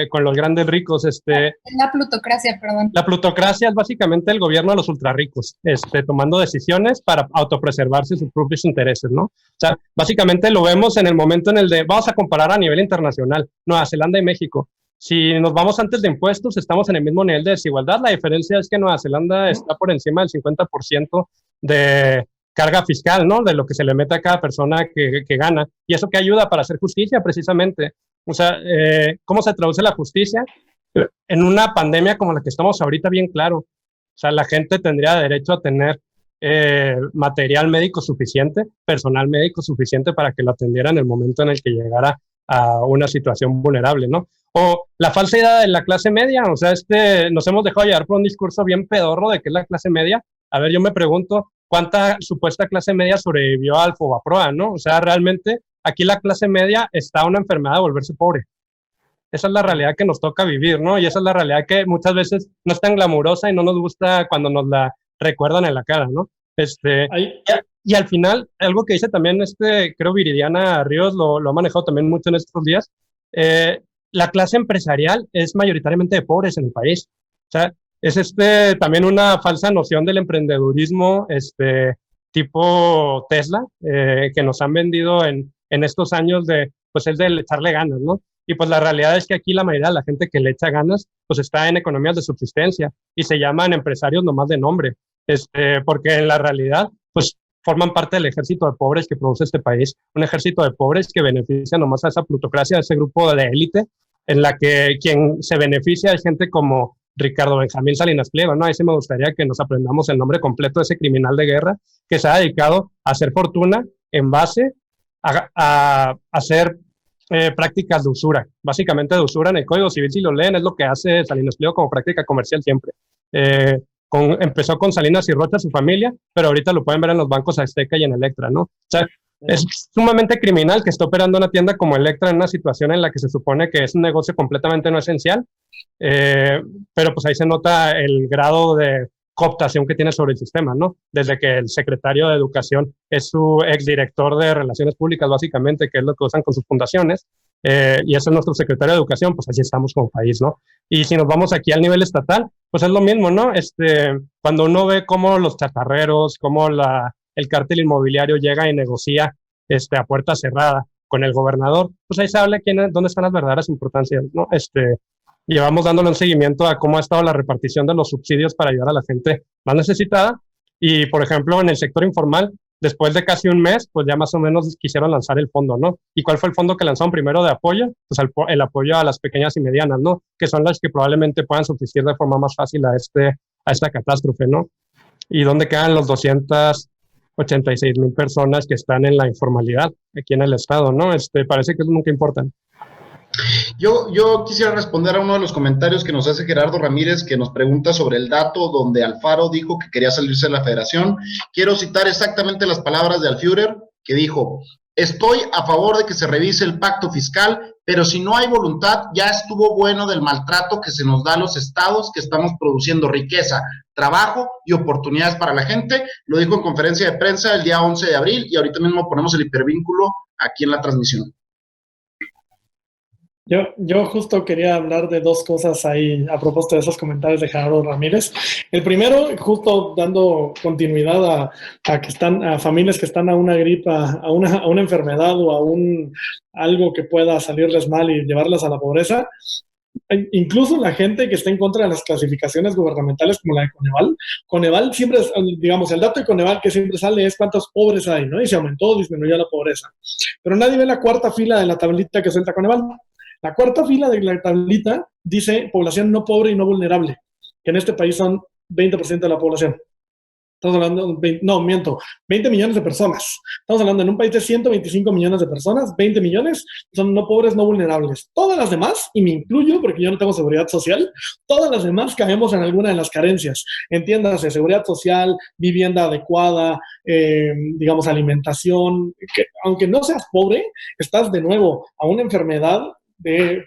Con los grandes ricos, La plutocracia, perdón. La plutocracia es básicamente el gobierno de los ultrarricos, tomando decisiones para autopreservarse sus propios intereses, ¿no? O sea, básicamente lo vemos en el momento en el de, vamos a comparar a nivel internacional, Nueva Zelanda y México. Si nos vamos antes de impuestos, estamos en el mismo nivel de desigualdad. La diferencia es que Nueva Zelanda está por encima del 50% de carga fiscal, ¿no? De lo que se le mete a cada persona que gana. Y eso que ayuda para hacer justicia, precisamente. O sea, ¿cómo se traduce la justicia? En una pandemia como la que estamos ahorita, bien claro, o sea, la gente tendría derecho a tener material médico suficiente, personal médico suficiente para que lo atendiera en el momento en el que llegara a una situación vulnerable, ¿no? O la falsa idea de la clase media, o sea, nos hemos dejado llevar por un discurso bien pedorro de que es la clase media. A ver, yo me pregunto, ¿cuánta supuesta clase media sobrevivió al Fobaproa, no? O sea, realmente aquí la clase media está a una enfermedad de volverse pobre. Esa es la realidad que nos toca vivir, ¿no? Y esa es la realidad que muchas veces no es tan glamurosa y no nos gusta cuando nos la recuerdan en la cara, ¿no? Y al final, algo que dice también, creo Viridiana Ríos lo ha manejado también mucho en estos días, la clase empresarial es mayoritariamente de pobres en el país. O sea, es también una falsa noción del emprendedurismo, tipo Tesla, que nos han vendido en estos años pues es de echarle ganas, ¿no? Y pues la realidad es que aquí la mayoría de la gente que le echa ganas, pues está en economías de subsistencia y se llaman empresarios nomás de nombre, porque en la realidad, pues forman parte del ejército de pobres que produce este país, un ejército de pobres que beneficia nomás a esa plutocracia, a ese grupo de élite, en la que quien se beneficia es gente como Ricardo Benjamín Salinas Pliego, ¿no? Ahí sí me gustaría que nos aprendamos el nombre completo de ese criminal de guerra que se ha dedicado a hacer fortuna en base a hacer prácticas de usura, básicamente de usura en el Código Civil, si lo leen, es lo que hace Salinas Pliego como práctica comercial siempre. Empezó con Salinas y Rocha, su familia, pero ahorita lo pueden ver en los bancos Azteca y en Electra, ¿no? O sea, es sumamente criminal que esté operando una tienda como Electra en una situación en la que se supone que es un negocio completamente no esencial, pero pues ahí se nota el grado de cooptación que tiene sobre el sistema, ¿no? Desde que el secretario de Educación es su exdirector de Relaciones Públicas, básicamente, que es lo que usan con sus fundaciones, y ese es nuestro secretario de Educación, pues así estamos como país, ¿no? Y si nos vamos aquí al nivel estatal, pues es lo mismo, ¿no? Cuando uno ve cómo los chatarreros, cómo el cártel inmobiliario llega y negocia a puerta cerrada con el gobernador, pues ahí se habla dónde están las verdaderas importancias, ¿no? Llevamos dándole un seguimiento a cómo ha estado la repartición de los subsidios para ayudar a la gente más necesitada. Y, por ejemplo, en el sector informal, después de casi un mes, pues ya más o menos quisieron lanzar el fondo, ¿no? ¿Y cuál fue el fondo que lanzaron primero de apoyo? Pues el apoyo a las pequeñas y medianas, ¿no? Que son las que probablemente puedan subsistir de forma más fácil a esta catástrofe, ¿no? ¿Y dónde quedan los 286,000 personas que están en la informalidad aquí en el estado, ¿no? Parece que eso nunca importa. Yo quisiera responder a uno de los comentarios que nos hace Gerardo Ramírez, que nos pregunta sobre el dato donde Alfaro dijo que quería salirse de la federación. Quiero citar exactamente las palabras de Alführer, que dijo: estoy a favor de que se revise el pacto fiscal, pero si no hay voluntad, ya estuvo bueno del maltrato que se nos da a los estados que estamos produciendo riqueza, trabajo y oportunidades para la gente. Lo dijo en conferencia de prensa el día 11 de abril y ahorita mismo ponemos el hipervínculo aquí en la transmisión. Yo justo quería hablar de dos cosas ahí a propósito de esos comentarios de Gerardo Ramírez. El primero, justo dando continuidad a familias que están a una gripa, a una enfermedad o a algo que pueda salirles mal y llevarlas a la pobreza. Incluso la gente que está en contra de las clasificaciones gubernamentales como la de Coneval siempre, digamos, el dato de Coneval que siempre sale es cuántos pobres hay, ¿no? Y si aumentó o disminuyó la pobreza. Pero nadie ve la cuarta fila de la tablita que suelta Coneval. La cuarta fila de la tablita dice población no pobre y no vulnerable, que en este país son 20% de la población. Estamos hablando, 20 millones de personas. Estamos hablando en un país de 125 millones de personas, 20 millones son no pobres, no vulnerables. Todas las demás, y me incluyo porque yo no tengo seguridad social, todas las demás caemos en alguna de las carencias. Entiéndase, seguridad social, vivienda adecuada, digamos, alimentación. Aunque no seas pobre, estás de nuevo a una enfermedad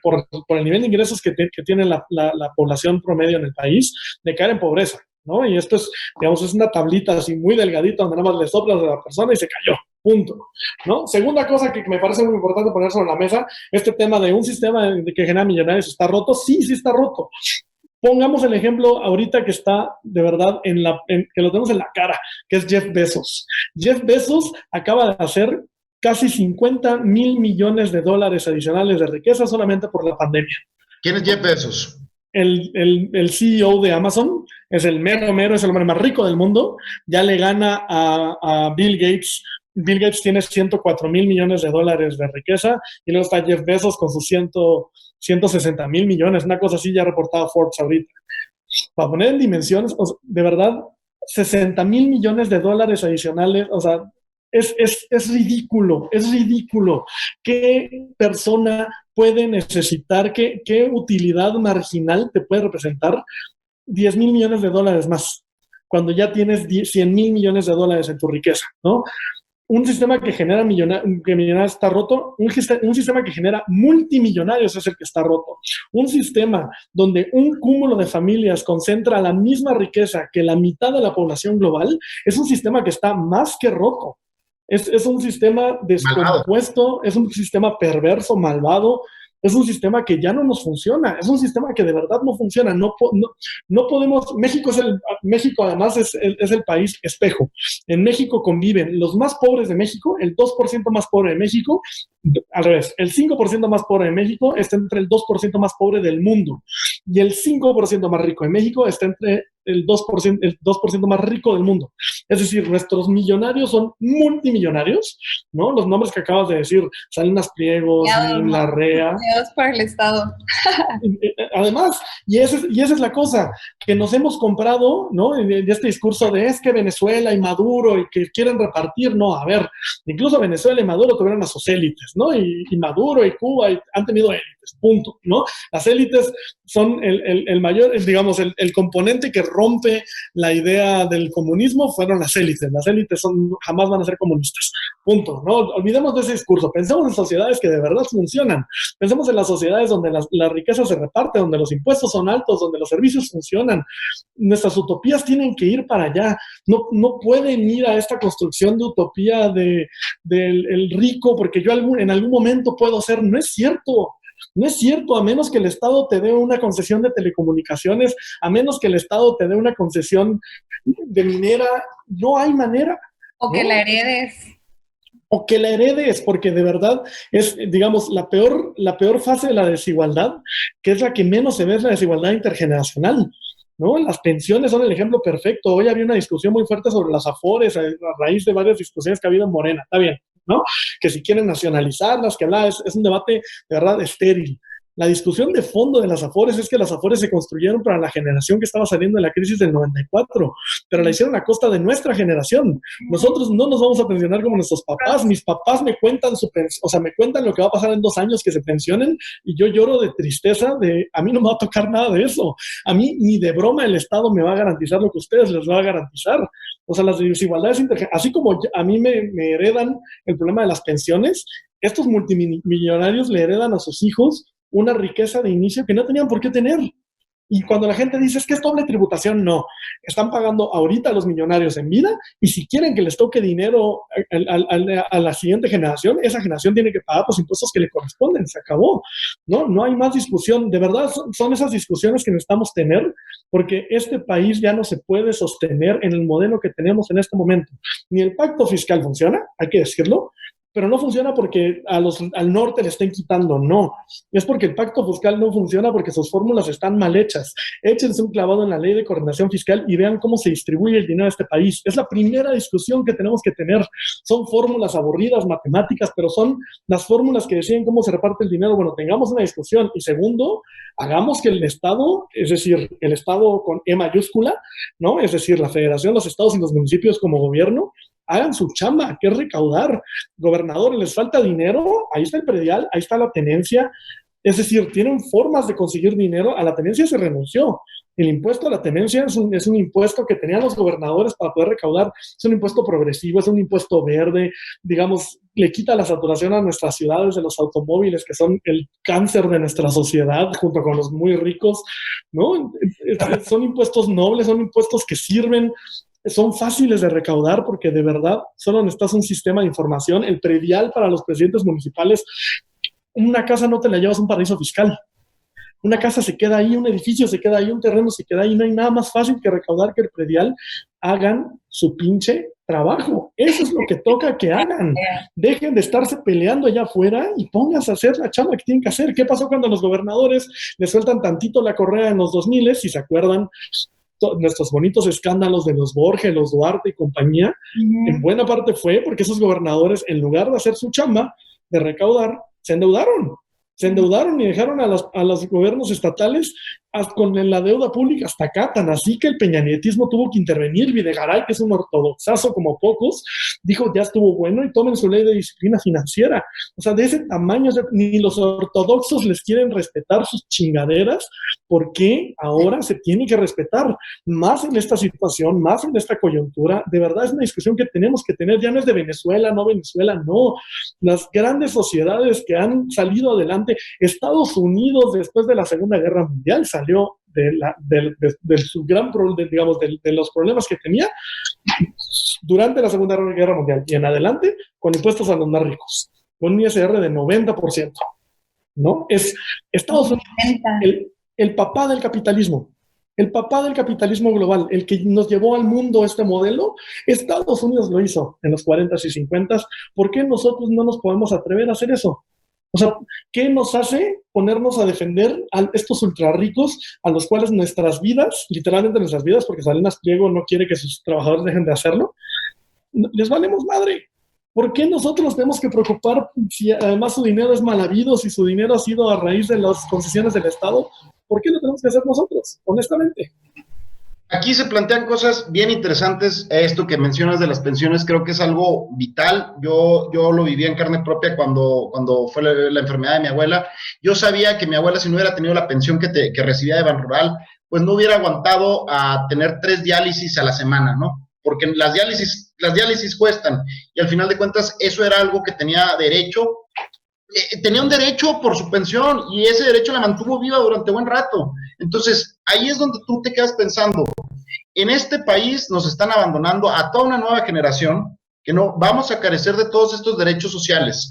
por el nivel de ingresos que tiene la población promedio en el país, de caer en pobreza, ¿no? Y esto es, digamos, es una tablita así muy delgadita donde nada más le soplas a la persona y se cayó, punto, ¿no? Segunda cosa que me parece muy importante poner sobre la mesa, este tema de un sistema que genera millonarios está roto. Sí está roto. Pongamos el ejemplo ahorita que está de verdad que lo tenemos en la cara, que es Jeff Bezos. Jeff Bezos acaba de hacer casi 50 mil millones de dólares adicionales de riqueza solamente por la pandemia. ¿Quién es Jeff Bezos? El CEO de Amazon, es el mero, es el hombre más rico del mundo, ya le gana a Bill Gates. Bill Gates tiene 104 mil millones de dólares de riqueza y luego está Jeff Bezos con sus 160,000 millones, una cosa así ya reportado Forbes ahorita. Para poner en dimensiones, o sea, de verdad, 60,000 millones de dólares adicionales, o sea, es ridículo, es ridículo. ¿Qué persona puede necesitar, qué utilidad marginal te puede representar 10,000 millones de dólares más cuando ya tienes 100,000 millones de dólares en tu riqueza, ¿no? Un sistema que genera millonarios está roto, un sistema que genera multimillonarios es el que está roto. Un sistema donde un cúmulo de familias concentra la misma riqueza que la mitad de la población global es un sistema que está más que roto. Es un sistema descompuesto, es un sistema perverso, malvado, es un sistema que ya no nos funciona, es un sistema que de verdad no funciona. No podemos. México además es el país espejo. En México conviven los más pobres de México, el 2% más pobre de México, al revés, el 5% más pobre de México está entre el 2% más pobre del mundo, y el 5% más rico de México está entre el 2% más rico del mundo. Es decir, nuestros millonarios son multimillonarios, ¿no? Los nombres que acabas de decir, Salinas Pliego, Larrea. Por el Estado. Además, y esa es la cosa, que nos hemos comprado, ¿no? De este discurso de es que Venezuela y Maduro y que quieren repartir, no, a ver, incluso Venezuela y Maduro tuvieron a sus élites, ¿no? Y Maduro y Cuba han tenido élites, punto, ¿no? Las élites son el mayor, digamos, el componente que rompe la idea del comunismo fueron las élites. Las élites jamás van a ser comunistas, punto, ¿no? Olvidemos de ese discurso, pensemos en sociedades que de verdad funcionan, pensemos en las sociedades donde la riqueza se reparte, donde los impuestos son altos, donde los servicios funcionan. Nuestras utopías tienen que ir para allá, no pueden ir a esta construcción de utopía del rico, porque yo en algún momento puedo ser. No es cierto. No es cierto, a menos que el Estado te dé una concesión de telecomunicaciones, a menos que el Estado te dé una concesión de minera, no hay manera. O que la heredes. O que la heredes, porque de verdad es, digamos, la peor fase de la desigualdad, que es la que menos se ve, es la desigualdad intergeneracional, ¿no? Las pensiones son el ejemplo perfecto. Hoy había una discusión muy fuerte sobre las afores a raíz de varias discusiones que ha habido en Morena, está bien, ¿no? Que si quieren nacionalizarlas, que es un debate de verdad estéril. La discusión de fondo de las afores es que las afores se construyeron para la generación que estaba saliendo de la crisis del 94, pero la hicieron a costa de nuestra generación. Nosotros no nos vamos a pensionar como nuestros papás. Mis papás me cuentan me cuentan lo que va a pasar en 2 años que se pensionen, y yo lloro de tristeza a mí no me va a tocar nada de eso. A mí ni de broma el Estado me va a garantizar lo que ustedes les va a garantizar. O sea, las desigualdades así como a mí me heredan el problema de las pensiones, estos multimillonarios le heredan a sus hijos una riqueza de inicio que no tenían por qué tener. Y cuando la gente dice es que es doble tributación, no. Están pagando ahorita a los millonarios en vida, y si quieren que les toque dinero a la siguiente generación, esa generación tiene que pagar los impuestos que le corresponden. Se acabó. No hay más discusión. De verdad, son esas discusiones que necesitamos tener, porque este país ya no se puede sostener en el modelo que tenemos en este momento. Ni el pacto fiscal funciona, hay que decirlo, pero no funciona porque al norte le estén quitando, no. Es porque el pacto fiscal no funciona porque sus fórmulas están mal hechas. Échense un clavado en la ley de coordinación fiscal y vean cómo se distribuye el dinero de este país. Es la primera discusión que tenemos que tener. Son fórmulas aburridas, matemáticas, pero son las fórmulas que deciden cómo se reparte el dinero. Bueno, tengamos una discusión. Y segundo, hagamos que el Estado, es decir, el Estado con E mayúscula, ¿no? Es decir, la Federación, los estados y los municipios como gobierno, hagan su chamba, que es recaudar. Gobernadores, les falta dinero, ahí está el predial, ahí está la tenencia. Es decir, tienen formas de conseguir dinero. A la tenencia se renunció. El impuesto a la tenencia es un impuesto que tenían los gobernadores para poder recaudar. Es un impuesto progresivo, es un impuesto verde, digamos, le quita la saturación a nuestras ciudades de los automóviles, que son el cáncer de nuestra sociedad, junto con los muy ricos, ¿no? Son impuestos nobles, son impuestos que sirven, son fáciles de recaudar, porque de verdad solo necesitas un sistema de información. El predial para los presidentes municipales, una casa no te la llevas a un paraíso fiscal. Una casa se queda ahí, un edificio se queda ahí, un terreno se queda ahí. No hay nada más fácil que recaudar que el predial. Hagan su pinche trabajo. Eso es lo que toca que hagan. Dejen de estarse peleando allá afuera y pónganse a hacer la chamba que tienen que hacer. ¿Qué pasó cuando los gobernadores le sueltan tantito la correa en los 2000, si se acuerdan? Nuestros bonitos escándalos de los Borges, los Duarte y compañía, en buena parte fue porque esos gobernadores, en lugar de hacer su chamba de recaudar, se endeudaron. Se endeudaron y dejaron a los gobiernos estatales con la deuda pública hasta acá, tan así que el peñanietismo tuvo que intervenir. Videgaray, que es un ortodoxazo como pocos, dijo ya estuvo bueno y tomen su ley de disciplina financiera. O sea, de ese tamaño, ni los ortodoxos les quieren respetar sus chingaderas. ¿Por qué ahora se tiene que respetar? Más en esta situación, más en esta coyuntura. De verdad es una discusión que tenemos que tener. Ya no es de Venezuela, no. Las grandes sociedades que han salido adelante, Estados Unidos después de la Segunda Guerra Mundial salió de su gran problema, digamos, de los problemas que tenía durante la Segunda Guerra Mundial y en adelante con impuestos a los más ricos, con un ISR de 90%, ¿no? Es Estados Unidos el papá del capitalismo. El papá del capitalismo global, el que nos llevó al mundo este modelo, Estados Unidos lo hizo en los 40s y 50s. ¿Por qué nosotros no nos podemos atrever a hacer eso? O sea, ¿qué nos hace ponernos a defender a estos ultrarricos a los cuales nuestras vidas, literalmente nuestras vidas, porque Salinas Pliego no quiere que sus trabajadores dejen de hacerlo, les valemos madre? ¿Por qué nosotros tenemos que preocupar si además su dinero es mal habido, si su dinero ha sido a raíz de las concesiones del Estado? ¿Por qué lo tenemos que hacer nosotros, honestamente? Aquí se plantean cosas bien interesantes. Esto que mencionas de las pensiones creo que es algo vital. Yo lo viví en carne propia cuando fue la enfermedad de mi abuela. Yo sabía que mi abuela, si no hubiera tenido la pensión que recibía de Banrural, pues no hubiera aguantado a tener 3 diálisis a la semana, ¿no? Porque las diálisis cuestan, y al final de cuentas eso era algo que tenía derecho. Tenía un derecho por su pensión, y ese derecho la mantuvo viva durante buen rato. Entonces, ahí es donde tú te quedas pensando, en este país nos están abandonando a toda una nueva generación, que no vamos a carecer de todos estos derechos sociales.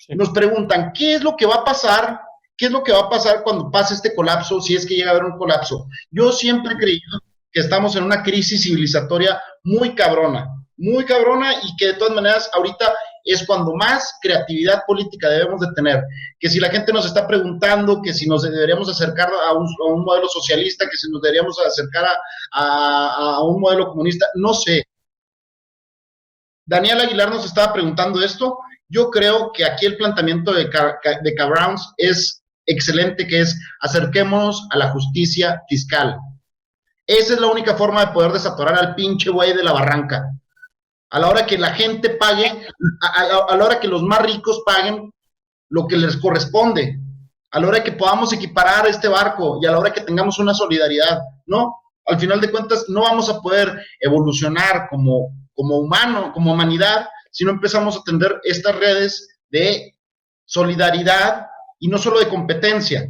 Nos preguntan, ¿qué es lo que va a pasar? ¿Qué es lo que va a pasar cuando pase este colapso, si es que llega a haber un colapso? Yo siempre he creído que estamos en una crisis civilizatoria muy cabrona, y que de todas maneras ahorita es cuando más creatividad política debemos de tener, que si la gente nos está preguntando que si nos deberíamos acercar a un modelo socialista, que si nos deberíamos acercar a un modelo comunista, no sé. Daniel Aguilar nos estaba preguntando esto. Yo creo que aquí el planteamiento de K-Browns es excelente, que es acerquémonos a la justicia fiscal. Esa es la única forma de poder desatorar al pinche güey de la barranca. A la hora que la gente pague, a la hora que los más ricos paguen lo que les corresponde, a la hora que podamos equiparar este barco y a la hora que tengamos una solidaridad, ¿no? Al final de cuentas no vamos a poder evolucionar como humanidad, si no empezamos a tender estas redes de solidaridad y no solo de competencia.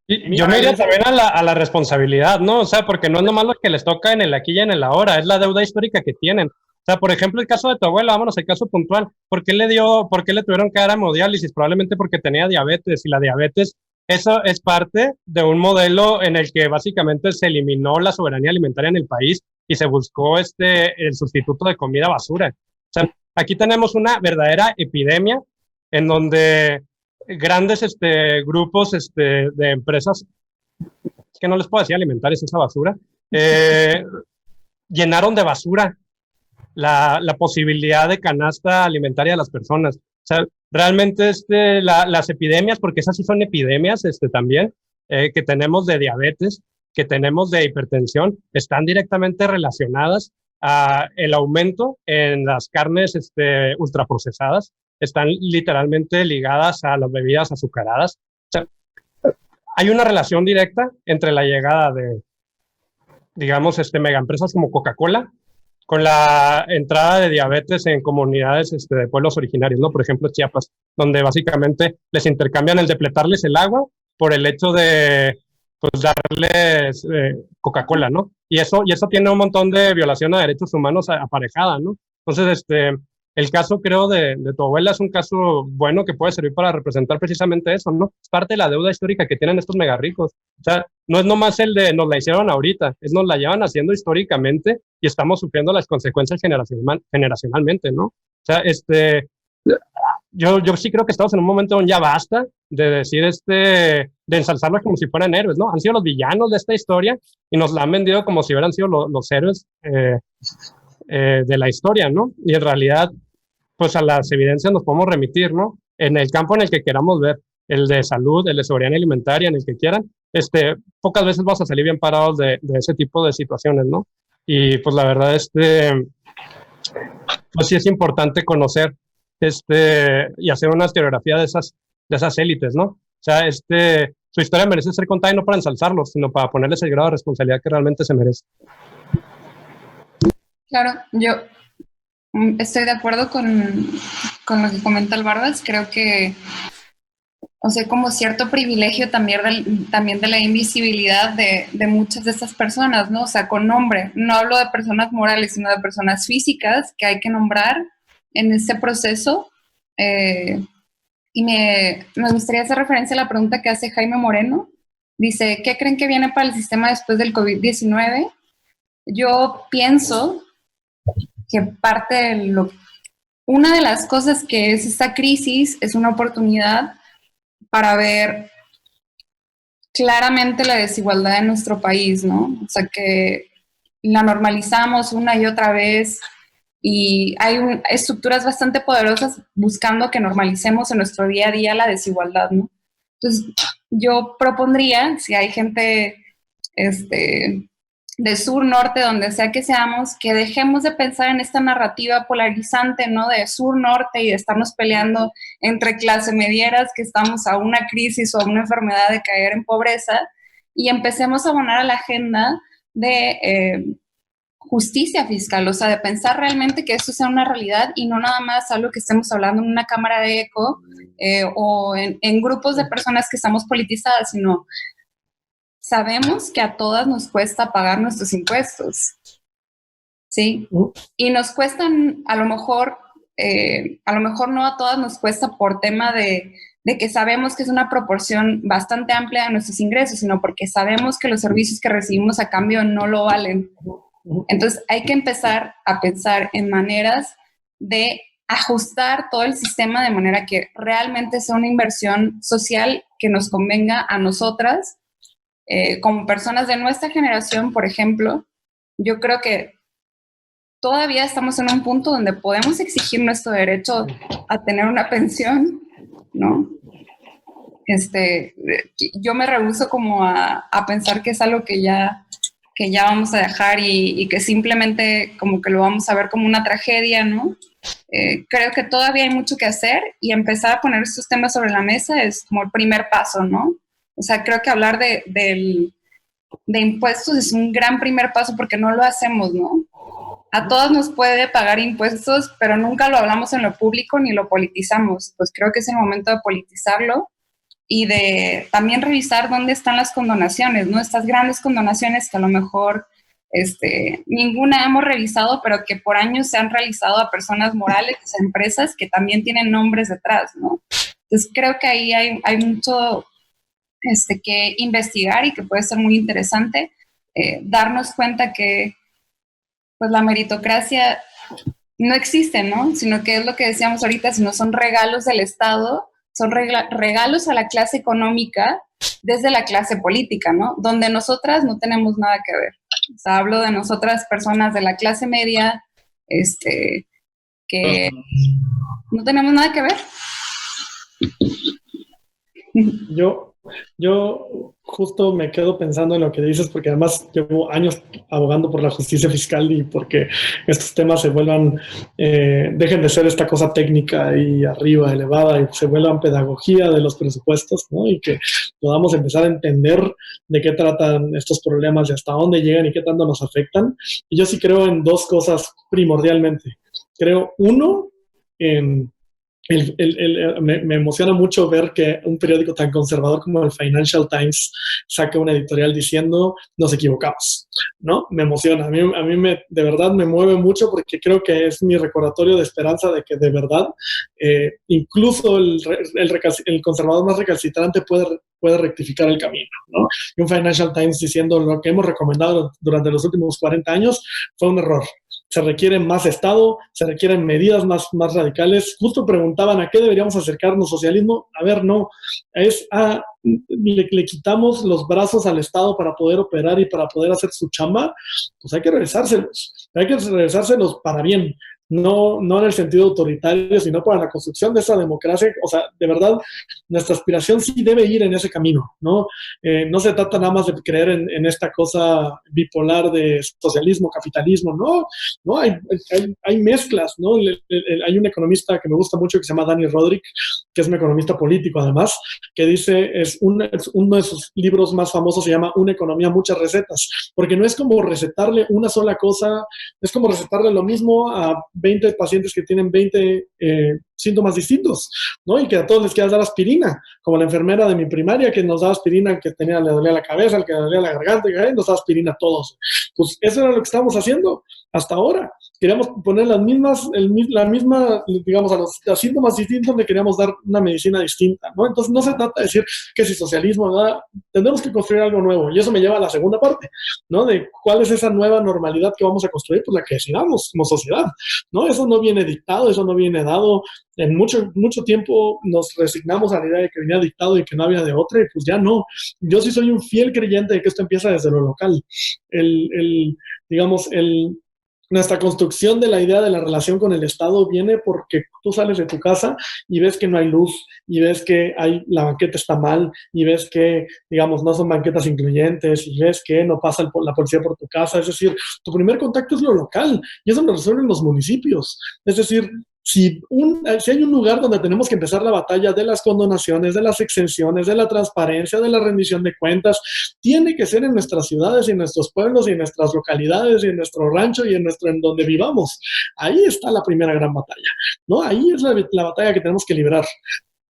Y yo me iría también a la responsabilidad, ¿no? O sea, porque no es nomás lo que les toca en el aquí y en el ahora, es la deuda histórica que tienen. O sea, por ejemplo, el caso de tu abuela, vámonos al caso puntual. ¿Por qué le tuvieron que dar hemodiálisis? Probablemente porque tenía diabetes, y la diabetes, eso es parte de un modelo en el que básicamente se eliminó la soberanía alimentaria en el país y se buscó el sustituto de comida basura. O sea, aquí tenemos una verdadera epidemia en donde grandes grupos de empresas, es que no les puedo decir alimentarias, esa basura, llenaron de basura la posibilidad de canasta alimentaria de las personas. O sea, realmente las epidemias, porque esas sí son epidemias también, que tenemos de diabetes, que tenemos de hipertensión, están directamente relacionadas a el aumento en las carnes ultraprocesadas, están literalmente ligadas a las bebidas azucaradas. O sea, hay una relación directa entre la llegada de, digamos, megaempresas como Coca-Cola con la entrada de diabetes en comunidades de pueblos originarios, ¿no? Por ejemplo, Chiapas, donde básicamente les intercambian el depletarles el agua por el hecho de pues darles Coca-Cola, ¿no? Y eso tiene un montón de violación a derechos humanos aparejada, ¿no? Entonces, el caso, creo, de tu abuela es un caso bueno que puede servir para representar precisamente eso, ¿no? Es parte de la deuda histórica que tienen estos mega ricos. O sea, no es nomás el de nos la hicieron ahorita, nos la llevan haciendo históricamente y estamos sufriendo las consecuencias generacionalmente, ¿no? O sea, yo sí creo que estamos en un momento donde ya basta de decir de ensalzarlos como si fueran héroes, ¿no? Han sido los villanos de esta historia y nos la han vendido como si hubieran sido los héroes de la historia, ¿no? Y en realidad, pues a las evidencias nos podemos remitir, ¿no? en el campo en el que queramos ver, el de salud, el de seguridad alimentaria, en el que quieran, pocas veces vamos a salir bien parados de ese tipo de situaciones, ¿no? Y pues la verdad, pues sí es importante conocer y hacer una historiografía de esas élites, ¿no? O sea, su historia merece ser contada y no para ensalzarlos, sino para ponerles el grado de responsabilidad que realmente se merece. Claro, yo estoy de acuerdo con lo que comenta el Barbas. Creo que, o sea, como cierto privilegio también de la invisibilidad de muchas de estas personas, ¿no? O sea, con nombre. No hablo de personas morales, sino de personas físicas que hay que nombrar en este proceso. Y me gustaría hacer referencia a la pregunta que hace Jaime Moreno. Dice, ¿qué creen que viene para el sistema después del COVID-19? Yo pienso que una de las cosas que es esta crisis es una oportunidad para ver claramente la desigualdad en nuestro país, ¿no? O sea, que la normalizamos una y otra vez y hay estructuras bastante poderosas buscando que normalicemos en nuestro día a día la desigualdad, ¿no? Entonces, yo propondría, si hay gente de sur, norte, donde sea que seamos, que dejemos de pensar en esta narrativa polarizante, ¿no? De sur, norte y de estarnos peleando entre clase medieras, que estamos a una crisis o a una enfermedad de caer en pobreza, y empecemos a abonar a la agenda de justicia fiscal, o sea, de pensar realmente que esto sea una realidad y no nada más algo que estemos hablando en una cámara de eco o en grupos de personas que estamos politizadas, sino sabemos que a todas nos cuesta pagar nuestros impuestos, ¿sí? Y nos cuestan, a lo mejor no a todas nos cuesta por tema de que sabemos que es una proporción bastante amplia de nuestros ingresos, sino porque sabemos que los servicios que recibimos a cambio no lo valen. Entonces hay que empezar a pensar en maneras de ajustar todo el sistema de manera que realmente sea una inversión social que nos convenga a nosotras. Como personas de nuestra generación, por ejemplo, yo creo que todavía estamos en un punto donde podemos exigir nuestro derecho a tener una pensión, ¿no? Yo me rehúso como a pensar que es algo que ya vamos a dejar y que simplemente como que lo vamos a ver como una tragedia, ¿no? Creo que todavía hay mucho que hacer y empezar a poner estos temas sobre la mesa es como el primer paso, ¿no? O sea, creo que hablar de impuestos es un gran primer paso porque no lo hacemos, ¿no? A todos nos puede pagar impuestos, pero nunca lo hablamos en lo público ni lo politizamos. Pues creo que es el momento de politizarlo y de también revisar dónde están las condonaciones, ¿no? Estas grandes condonaciones que a lo mejor ninguna hemos revisado, pero que por años se han realizado a personas morales, a empresas que también tienen nombres detrás, ¿no? Entonces creo que ahí hay mucho que investigar y que puede ser muy interesante darnos cuenta que pues la meritocracia no existe, ¿no? Sino que es lo que decíamos ahorita, sino son regalos del Estado, son regalos a la clase económica desde la clase política, ¿no? Donde nosotras no tenemos nada que ver. O sea, hablo de nosotras personas de la clase media, que no tenemos nada que ver. Yo justo me quedo pensando en lo que dices, porque además llevo años abogando por la justicia fiscal y porque estos temas se vuelvan, dejen de ser esta cosa técnica y arriba, elevada, y se vuelvan pedagogía de los presupuestos, ¿no? Y que podamos empezar a entender de qué tratan estos problemas y hasta dónde llegan y qué tanto nos afectan. Y yo sí creo en dos cosas primordialmente. Creo, uno, en me emociona mucho ver que un periódico tan conservador como el Financial Times saque una editorial diciendo nos equivocamos, ¿no? Me emociona, a mí de verdad me mueve mucho porque creo que es mi recordatorio de esperanza de que de verdad incluso el conservador más recalcitrante puede rectificar el camino, ¿no? Y un Financial Times diciendo lo que hemos recomendado durante los últimos 40 años fue un error. Se requiere más Estado, se requieren medidas más radicales. Justo preguntaban a qué deberíamos acercarnos, socialismo. A ver, no, le quitamos los brazos al Estado para poder operar y para poder hacer su chamba, pues hay que regresárselos para bien. no en el sentido autoritario, sino para la construcción de esa democracia. O sea, de verdad, nuestra aspiración sí debe ir en ese camino, ¿no? No se trata nada más de creer en esta cosa bipolar de socialismo, capitalismo, no hay mezclas, ¿no? Hay un economista que me gusta mucho que se llama Dani Rodrik, que es un economista político además, que dice, uno de sus libros más famosos se llama Una economía, muchas recetas, porque no es como recetarle una sola cosa, es como recetarle lo mismo a 20 pacientes que tienen 20 síntomas distintos, ¿no? Y que a todos les quieras dar aspirina, como la enfermera de mi primaria que nos daba aspirina, que le dolía la cabeza, al que le dolía la garganta, y nos daba aspirina a todos. Pues eso era lo que estábamos haciendo hasta ahora. Queríamos poner la misma, digamos, a los síntomas distintos le queríamos dar una medicina distinta, ¿no? Entonces no se trata de decir que si socialismo, ¿verdad? Tenemos que construir algo nuevo, y eso me lleva a la segunda parte, ¿no? De cuál es esa nueva normalidad que vamos a construir, pues la que decidamos como sociedad, ¿no? Eso no viene dictado, eso no viene dado. En mucho tiempo nos resignamos a la idea de que venía dictado y que no había de otra, y pues ya no. Yo sí soy un fiel creyente de que esto empieza desde lo local. Digamos, nuestra construcción de la idea de la relación con el Estado viene porque tú sales de tu casa y ves que no hay luz, y ves que la banqueta está mal, y ves que, digamos, no son banquetas incluyentes, y ves que no pasa la policía por tu casa. Es decir, tu primer contacto es lo local, y eso lo resuelven los municipios. Es decir, si hay un lugar donde tenemos que empezar la batalla de las condonaciones, de las exenciones, de la transparencia, de la rendición de cuentas, tiene que ser en nuestras ciudades y en nuestros pueblos y en nuestras localidades y en nuestro rancho y en donde vivamos. Ahí está la primera gran batalla, ¿no? Ahí es la batalla que tenemos que librar.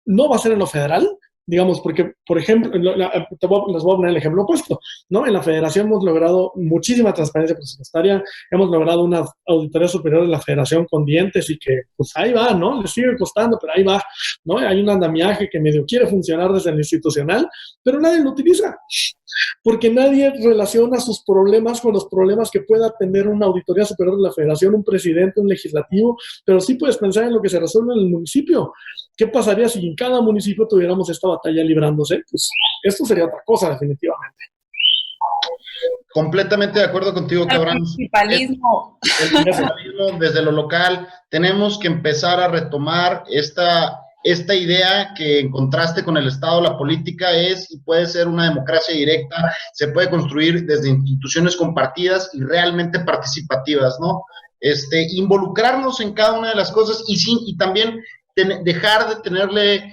No va a ser en lo federal, digamos, porque, por ejemplo, les voy a poner el ejemplo opuesto, ¿no? En la federación hemos logrado muchísima transparencia presupuestaria, hemos logrado una auditoría superior de la federación con dientes y que, pues ahí va, ¿no? Le sigue costando, pero ahí va, ¿no? Hay un andamiaje que medio quiere funcionar desde el institucional, pero nadie lo utiliza, porque nadie relaciona sus problemas con los problemas que pueda tener una auditoría superior de la federación, un presidente, un legislativo, pero sí puedes pensar en lo que se resuelve en el municipio. ¿Qué pasaría si en cada municipio tuviéramos esta batalla librándose? Pues esto sería otra cosa, definitivamente. Completamente de acuerdo contigo, Cabrán. El municipalismo desde lo local. Tenemos que empezar a retomar esta idea que en contraste con el Estado, la política es y puede ser una democracia directa, se puede construir desde instituciones compartidas y realmente participativas, ¿no? Involucrarnos en cada una de las cosas y también dejar de tenerle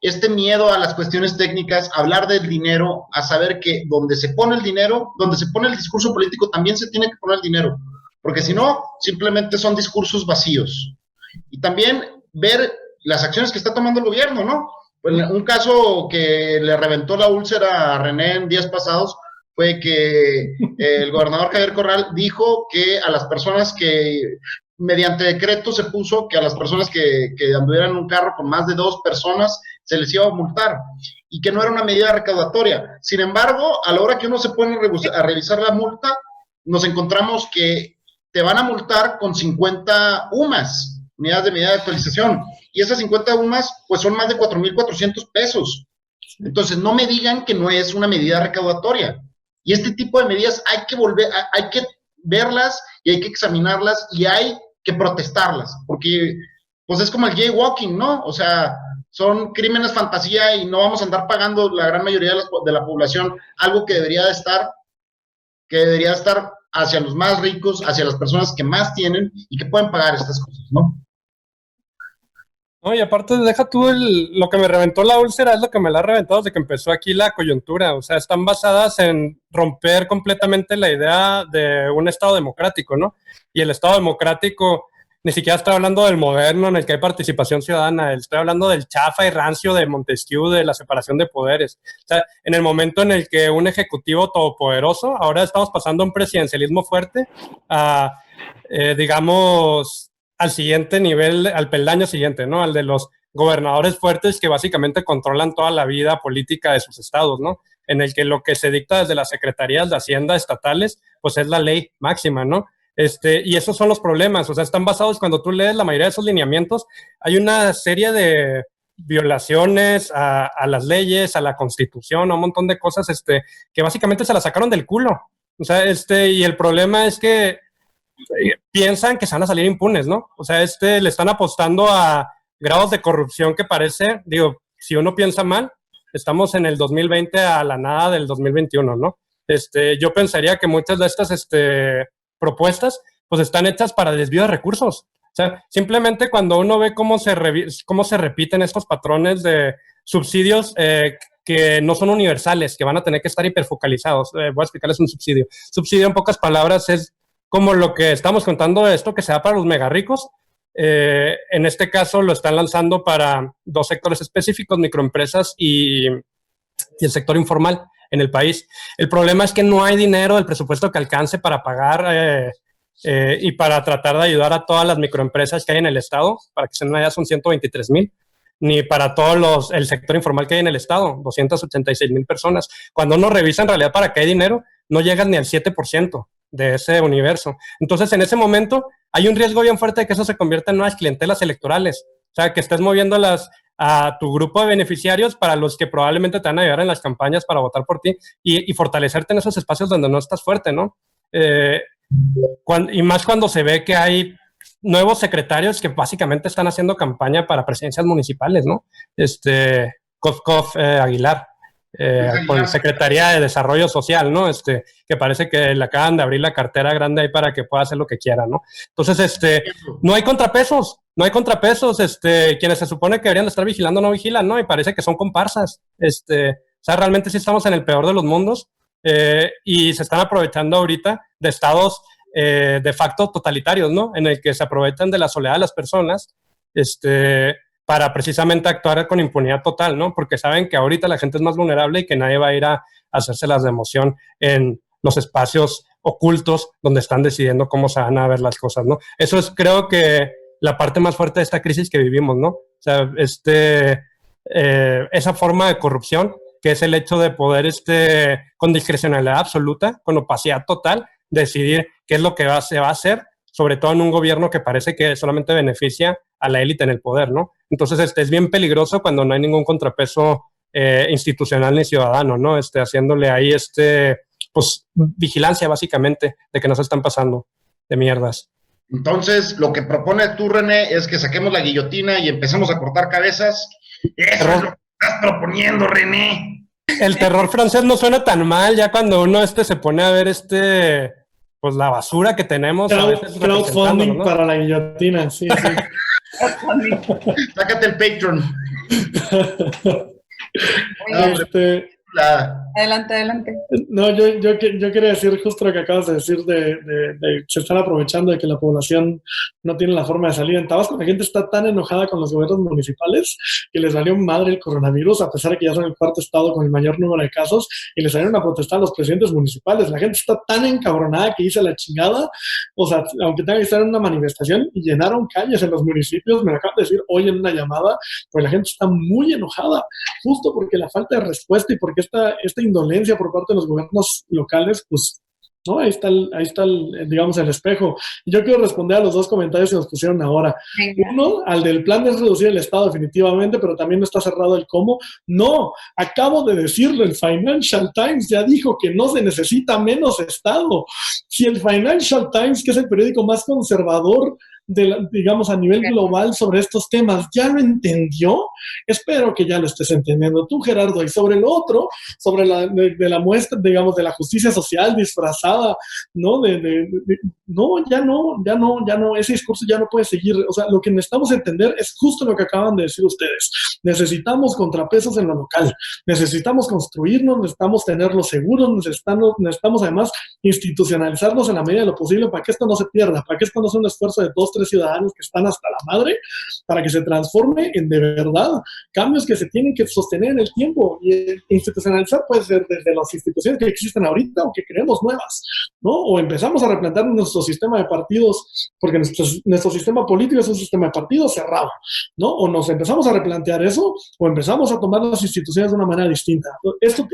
este miedo a las cuestiones técnicas, hablar del dinero, a saber que donde se pone el dinero, donde se pone el discurso político, también se tiene que poner el dinero, porque si no, simplemente son discursos vacíos. Y también ver las acciones que está tomando el gobierno, ¿no? Pues un caso que le reventó la úlcera a René en días pasados fue que el gobernador Javier Corral dijo que a las personas que, mediante decreto se puso que a las personas que anduvieran en un carro con más de 2 personas se les iba a multar, y que no era una medida recaudatoria. Sin embargo, a la hora que uno se pone a revisar la multa, nos encontramos que te van a multar con 50 UMAS, unidades de medida de actualización, y esas 50 UMAS pues son más de 4,400 pesos. Entonces no me digan que no es una medida recaudatoria. Y este tipo de medidas hay que verlas y hay que examinarlas y hay que protestarlas, porque pues es como el jaywalking, ¿no? O sea, son crímenes fantasía y no vamos a andar pagando la gran mayoría de la población algo que debería estar hacia los más ricos, hacia las personas que más tienen y que pueden pagar estas cosas, ¿no? No, y aparte, deja tú lo que me reventó la úlcera, es lo que me la ha reventado desde que empezó aquí la coyuntura. O sea, están basadas en romper completamente la idea de un Estado democrático, ¿no? Y el Estado democrático, ni siquiera estoy hablando del moderno en el que hay participación ciudadana, estoy hablando del chafa y rancio de Montesquieu, de la separación de poderes. O sea, en el momento en el que un ejecutivo todopoderoso, ahora estamos pasando a un presidencialismo fuerte, digamos, al siguiente nivel, al peldaño siguiente, ¿no? Al de los gobernadores fuertes que básicamente controlan toda la vida política de sus estados, ¿no? En el que lo que se dicta desde las secretarías de Hacienda estatales, pues es la ley máxima, ¿no? Y esos son los problemas, o sea, están basados, cuando tú lees la mayoría de esos lineamientos, hay una serie de violaciones a las leyes, a la Constitución, a un montón de cosas que básicamente se las sacaron del culo. O sea, y el problema es que piensan que se van a salir impunes, ¿no? O sea, le están apostando a grados de corrupción que parece, digo, si uno piensa mal, estamos en el 2020 a la nada del 2021, ¿no? Yo pensaría que muchas de estas propuestas pues están hechas para desvío de recursos. O sea, simplemente cuando uno ve cómo se repiten estos patrones de subsidios que no son universales, que van a tener que estar hiperfocalizados. Voy a explicarles un subsidio. Subsidio, en pocas palabras, es como lo que estamos contando de esto, que se da para los mega ricos. En este caso lo están lanzando para dos sectores específicos, microempresas y el sector informal en el país. El problema es que no hay dinero del presupuesto que alcance para pagar y para tratar de ayudar a todas las microempresas que hay en el estado. Para que se den una idea, son 123,000, ni para el sector informal que hay en el estado, 286,000 personas. Cuando uno revisa en realidad para qué hay dinero, no llegan ni al 7% de ese universo. Entonces, en ese momento, hay un riesgo bien fuerte de que eso se convierta en nuevas clientelas electorales. O sea, que estés moviéndolas a tu grupo de beneficiarios para los que probablemente te van a ayudar en las campañas para votar por ti y fortalecerte en esos espacios donde no estás fuerte, ¿no? Y más cuando se ve que hay nuevos secretarios que básicamente están haciendo campaña para presidencias municipales, ¿no? Aguilar. Por Secretaría de Desarrollo Social, ¿no? Que parece que le acaban de abrir la cartera grande ahí para que pueda hacer lo que quiera, ¿no? Entonces, no hay contrapesos, quienes se supone que deberían de estar vigilando no vigilan, ¿no? Y parece que son comparsas, o sea, realmente sí estamos en el peor de los mundos y se están aprovechando ahorita de estados de facto totalitarios, ¿no? En el que se aprovechan de la soledad de las personas, para precisamente actuar con impunidad total, ¿no? Porque saben que ahorita la gente es más vulnerable y que nadie va a ir a hacérselas de emoción en los espacios ocultos donde están decidiendo cómo se van a ver las cosas, ¿no? Eso es, creo que, la parte más fuerte de esta crisis que vivimos, ¿no? O sea, esa forma de corrupción, que es el hecho de poder, con discrecionalidad absoluta, con opacidad total, decidir qué es lo que se va a hacer, sobre todo en un gobierno que parece que solamente beneficia a la élite en el poder, ¿no? Entonces, es bien peligroso cuando no hay ningún contrapeso institucional ni ciudadano, ¿no? Haciéndole ahí, pues, vigilancia, básicamente, de que no se están pasando de mierdas. Entonces, lo que propone tú, René, es que saquemos la guillotina y empecemos a cortar cabezas. Eso es lo que estás proponiendo, René. El terror francés no suena tan mal, ya cuando uno se pone a ver pues la basura que tenemos. Crowdfunding, ¿no? Para la guillotina, sí. Sácate el Patreon. Adelante. No, yo quería decir justo lo que acabas de decir de se están aprovechando de que la población no tiene la forma de salir. En Tabasco la gente está tan enojada con los gobiernos municipales que les valió madre el coronavirus, a pesar de que ya son el cuarto estado con el mayor número de casos, y les salieron a protestar a los presidentes municipales. La gente está tan encabronada que hice la chingada, o sea, aunque tenga que estar en una manifestación, y llenaron calles en los municipios, me lo acaban de decir hoy en una llamada, pues la gente está muy enojada, justo porque la falta de respuesta y porque esta indolencia por parte de los gobiernos locales, pues, ¿no? Ahí está digamos, el espejo. Y yo quiero responder a los dos comentarios que nos pusieron ahora. Uno, al del plan de reducir el Estado definitivamente, pero también no está cerrado el cómo. No, acabo de decirlo, el Financial Times ya dijo que no se necesita menos Estado. Si el Financial Times, que es el periódico más conservador digamos, a nivel global sobre estos temas, ¿ya lo entendió? Espero que ya lo estés entendiendo tú, Gerardo. Y sobre lo otro, sobre la muestra, digamos, de la justicia social disfrazada, ¿no? No, ya no, ese discurso ya no puede seguir. O sea, lo que necesitamos entender es justo lo que acaban de decir ustedes. Necesitamos contrapesos en lo local, necesitamos construirnos, necesitamos tenerlos seguros, necesitamos además institucionalizarnos en la medida de lo posible para que esto no se pierda, para que esto no sea un esfuerzo de 2-3 ciudadanos que están hasta la madre, para que se transforme en de verdad cambios que se tienen que sostener en el tiempo. Y institucionalizar puede ser desde las instituciones que existen ahorita o que creemos nuevas, ¿no? O empezamos a replantear nuestro sistema de partidos, porque nuestro sistema político es un sistema de partidos cerrado, ¿no? O nos empezamos a replantear eso, o empezamos a tomar las instituciones de una manera distinta. Esto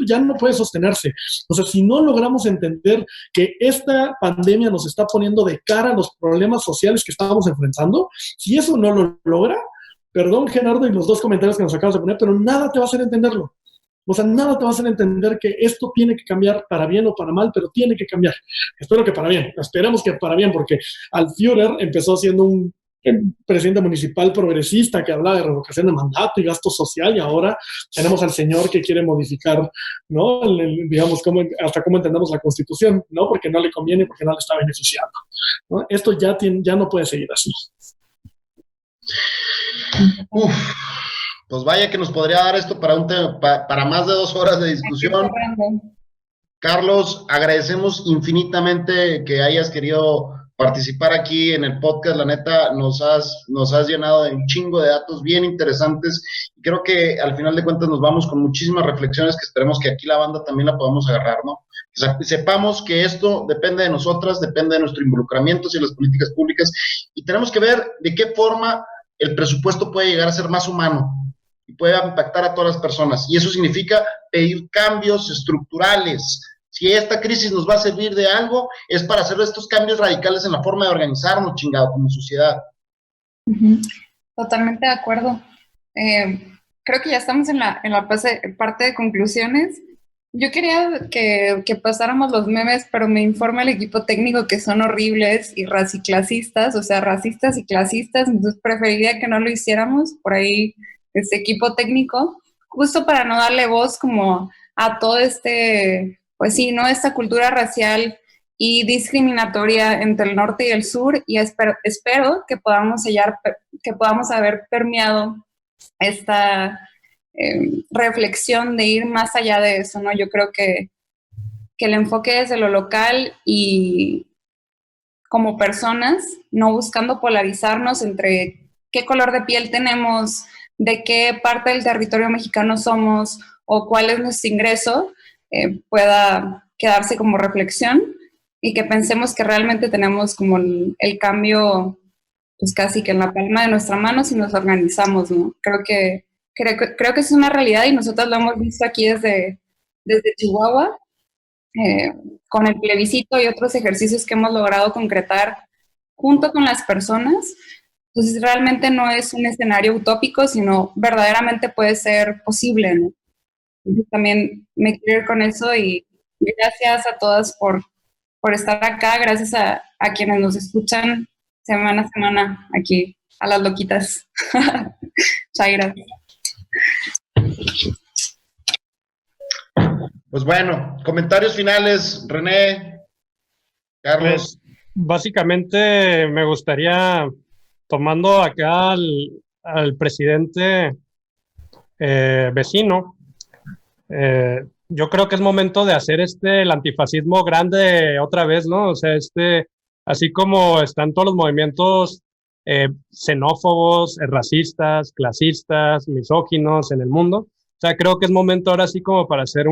ya no puede sostenerse. O sea, si no logramos entender que esta pandemia nos está poniendo de cara a los problemas sociales que estamos enfrentando, si eso no lo logra, perdón, Gerardo, y los dos comentarios que nos acabas de poner, pero nada te va a hacer entenderlo. O sea, nada te va a hacer entender que esto tiene que cambiar para bien o para mal, pero tiene que cambiar. Espero que para bien, esperemos que para bien, porque al Führer empezó siendo un presidente municipal progresista que hablaba de revocación de mandato y gasto social, y ahora tenemos al señor que quiere modificar, ¿no? Digamos, hasta cómo entendemos la Constitución, ¿no? Porque no le conviene, porque no le está beneficiando, ¿no? Esto ya no puede seguir así. Pues vaya que nos podría dar esto para más de 2 horas de discusión. Carlos, agradecemos infinitamente que hayas querido participar aquí en el podcast. La neta, nos has llenado de un chingo de datos bien interesantes, y creo que al final de cuentas nos vamos con muchísimas reflexiones que esperemos que aquí la banda también la podamos agarrar, ¿no? O sea, sepamos que esto depende de nosotras, depende de nuestro involucramiento hacia las políticas públicas, y tenemos que ver de qué forma el presupuesto puede llegar a ser más humano y puede impactar a todas las personas, y eso significa pedir cambios estructurales. Si esta crisis nos va a servir de algo, es para hacer estos cambios radicales en la forma de organizarnos, chingado, como sociedad. Totalmente de acuerdo. Creo que ya estamos en la parte de conclusiones. Yo quería que pasáramos los memes, pero me informa el equipo técnico que son horribles y raciclasistas, o sea, racistas y clasistas, entonces preferiría que no lo hiciéramos por ahí, este equipo técnico, justo para no darle voz como a todo pues sí, ¿no? Esta cultura racial y discriminatoria entre el norte y el sur, y espero que podamos haber permeado esta reflexión de ir más allá de eso, ¿no? Yo creo que el enfoque desde lo local y como personas, no buscando polarizarnos entre qué color de piel tenemos, de qué parte del territorio mexicano somos o cuál es nuestro ingreso, pueda quedarse como reflexión, y que pensemos que realmente tenemos como el cambio pues casi que en la palma de nuestra mano si nos organizamos, ¿no? Creo que es una realidad, y nosotros lo hemos visto aquí desde Chihuahua, con el plebiscito y otros ejercicios que hemos logrado concretar junto con las personas. Entonces realmente no es un escenario utópico, sino verdaderamente puede ser posible, ¿no? Entonces, también me quiero ir con eso, y gracias a todas por estar acá, gracias a quienes nos escuchan semana a semana aquí, a las loquitas. Chaira. Pues bueno, comentarios finales, René, Carlos. Pues, básicamente me gustaría, tomando acá al presidente vecino, yo creo que es momento de hacer el antifascismo grande otra vez, ¿no? O sea, así como están todos los movimientos xenófobos, racistas, clasistas, misóginos en el mundo, o sea, creo que es momento ahora sí como para hacer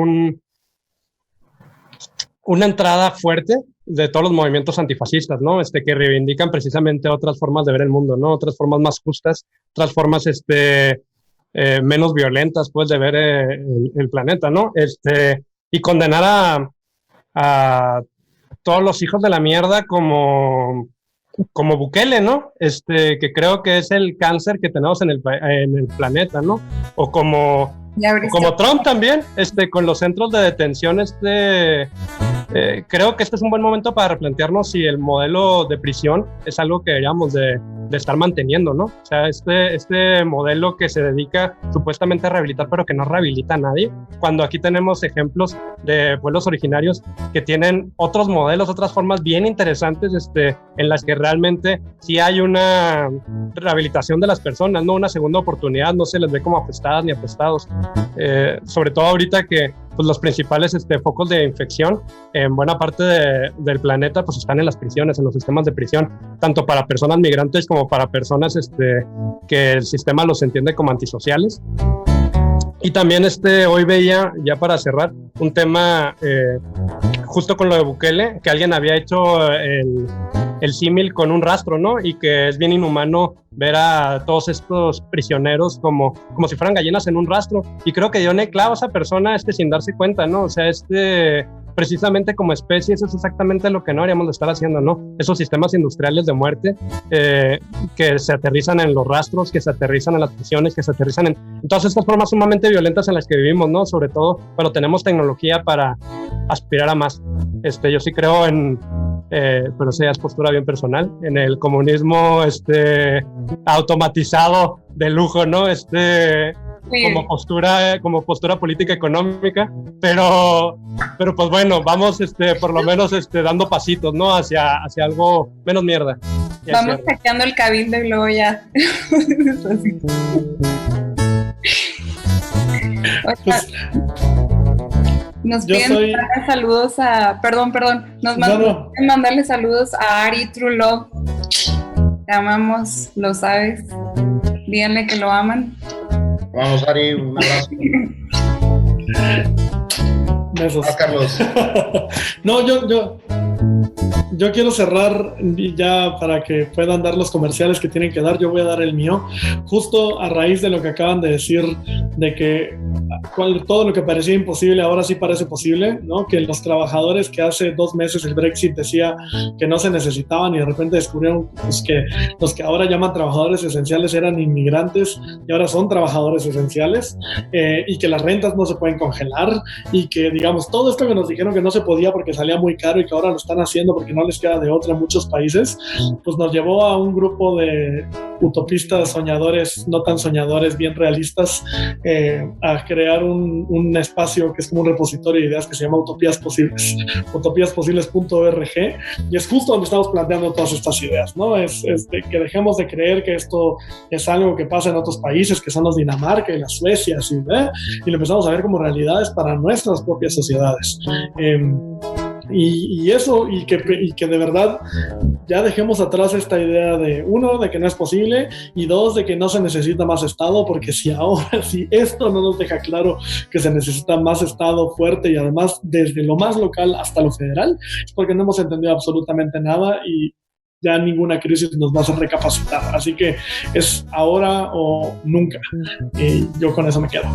una entrada fuerte de todos los movimientos antifascistas, ¿no? Que reivindican precisamente otras formas de ver el mundo, ¿no? Otras formas más justas, otras formas, menos violentas, pues, de ver el planeta, ¿no? Y condenar a todos los hijos de la mierda como Bukele, ¿no? Que creo que es el cáncer que tenemos en el planeta, ¿no? O como Trump también, con los centros de detención, creo que este es un buen momento para replantearnos si el modelo de prisión es algo que deberíamos de estar manteniendo, ¿no? O sea, este modelo que se dedica supuestamente a rehabilitar, pero que no rehabilita a nadie, cuando aquí tenemos ejemplos de pueblos originarios que tienen otros modelos, otras formas bien interesantes, en las que realmente sí hay una rehabilitación de las personas, no una segunda oportunidad, no se les ve como apestadas ni apestados, sobre todo ahorita que pues, los principales focos de infección en buena parte del planeta pues están en las prisiones, en los sistemas de prisión, tanto para personas migrantes como para personas que el sistema los entiende como antisociales. Y también hoy veía, ya para cerrar, un tema justo con lo de Bukele, que alguien había hecho el símil con un rastro, ¿no? Y que es bien inhumano ver a todos estos prisioneros como si fueran gallinas en un rastro. Y creo que dio en el clavo a esa persona sin darse cuenta, ¿no? O sea, precisamente como especie eso es exactamente lo que no deberíamos de estar haciendo, ¿no? Esos sistemas industriales de muerte que se aterrizan en los rastros, que se aterrizan en las prisiones, que se aterrizan en todas estas formas sumamente violentas en las que vivimos, ¿no? Sobre todo cuando tenemos tecnología para aspirar a más. Yo sí creo en, pero esa ya es postura bien personal, en el comunismo automatizado de lujo, ¿no? Sí. como postura política económica, pero pues bueno, vamos por lo menos dando pasitos, ¿no? Hacia algo menos mierda. Vamos hackeando el cabildo y luego ya. Nos piden saludos a... Perdón. Nos mandan mandarle saludos a Ari True Love. Te amamos, lo sabes. Díganle que lo aman. Vamos, Ari, un abrazo. Besos. A Carlos. No, yo quiero cerrar y ya para que puedan dar los comerciales que tienen que dar, yo voy a dar el mío, justo a raíz de lo que acaban de decir, de que todo lo que parecía imposible ahora sí parece posible, ¿no? Que los trabajadores que hace 2 meses el Brexit decía que no se necesitaban y de repente descubrieron pues, que los que ahora llaman trabajadores esenciales eran inmigrantes y ahora son trabajadores esenciales, y que las rentas no se pueden congelar y que, digamos, todo esto que nos dijeron que no se podía porque salía muy caro y que ahora lo están haciendo porque no les queda de otra en muchos países, pues nos llevó a un grupo de utopistas, soñadores, no tan soñadores, bien realistas, a crear un espacio que es como un repositorio de ideas que se llama Utopías Posibles, utopiasposibles.org, y es justo donde estamos planteando todas estas ideas, ¿no? Es que dejemos de creer que esto es algo que pasa en otros países, que son los Dinamarca y las Suecias, y lo empezamos a ver como realidades para nuestras propias sociedades. Y eso, y que de verdad ya dejemos atrás esta idea de, 1, de que no es posible, y 2, de que no se necesita más Estado, porque si esto no nos deja claro que se necesita más Estado fuerte y además desde lo más local hasta lo federal, es porque no hemos entendido absolutamente nada y ya ninguna crisis nos va a hacer recapacitar. Así que es ahora o nunca. Y yo con eso me quedo.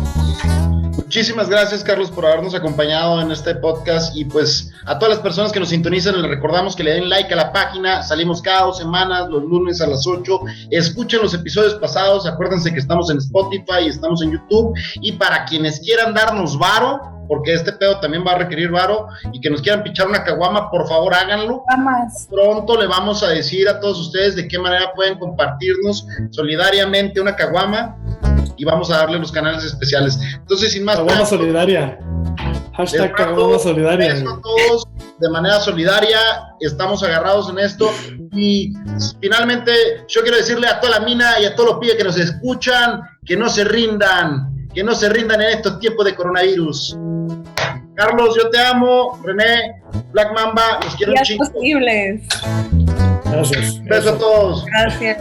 Muchísimas gracias, Carlos, por habernos acompañado en este podcast, y pues a todas las personas que nos sintonizan les recordamos que le den like a la página. Salimos cada 2 semanas, los lunes a las 8. Escuchen los episodios pasados, acuérdense que estamos en Spotify, estamos en YouTube, y para quienes quieran darnos varo, porque este pedo también va a requerir varo, y que nos quieran pichar una caguama, por favor háganlo. Jamás. Pronto le vamos a decir a todos ustedes de qué manera pueden compartirnos solidariamente una caguama, y vamos a darle los canales especiales. Entonces, sin más, caguama solidaria. Hashtag caguama solidaria. A todos de manera solidaria, estamos agarrados en esto. Y finalmente, yo quiero decirle a toda la mina y a todos los pibes que nos escuchan, que no se rindan en estos tiempos de coronavirus. Carlos, yo te amo. René, Black Mamba, los quiero un chingo. Posibles. Gracias. Beso a todos. Gracias.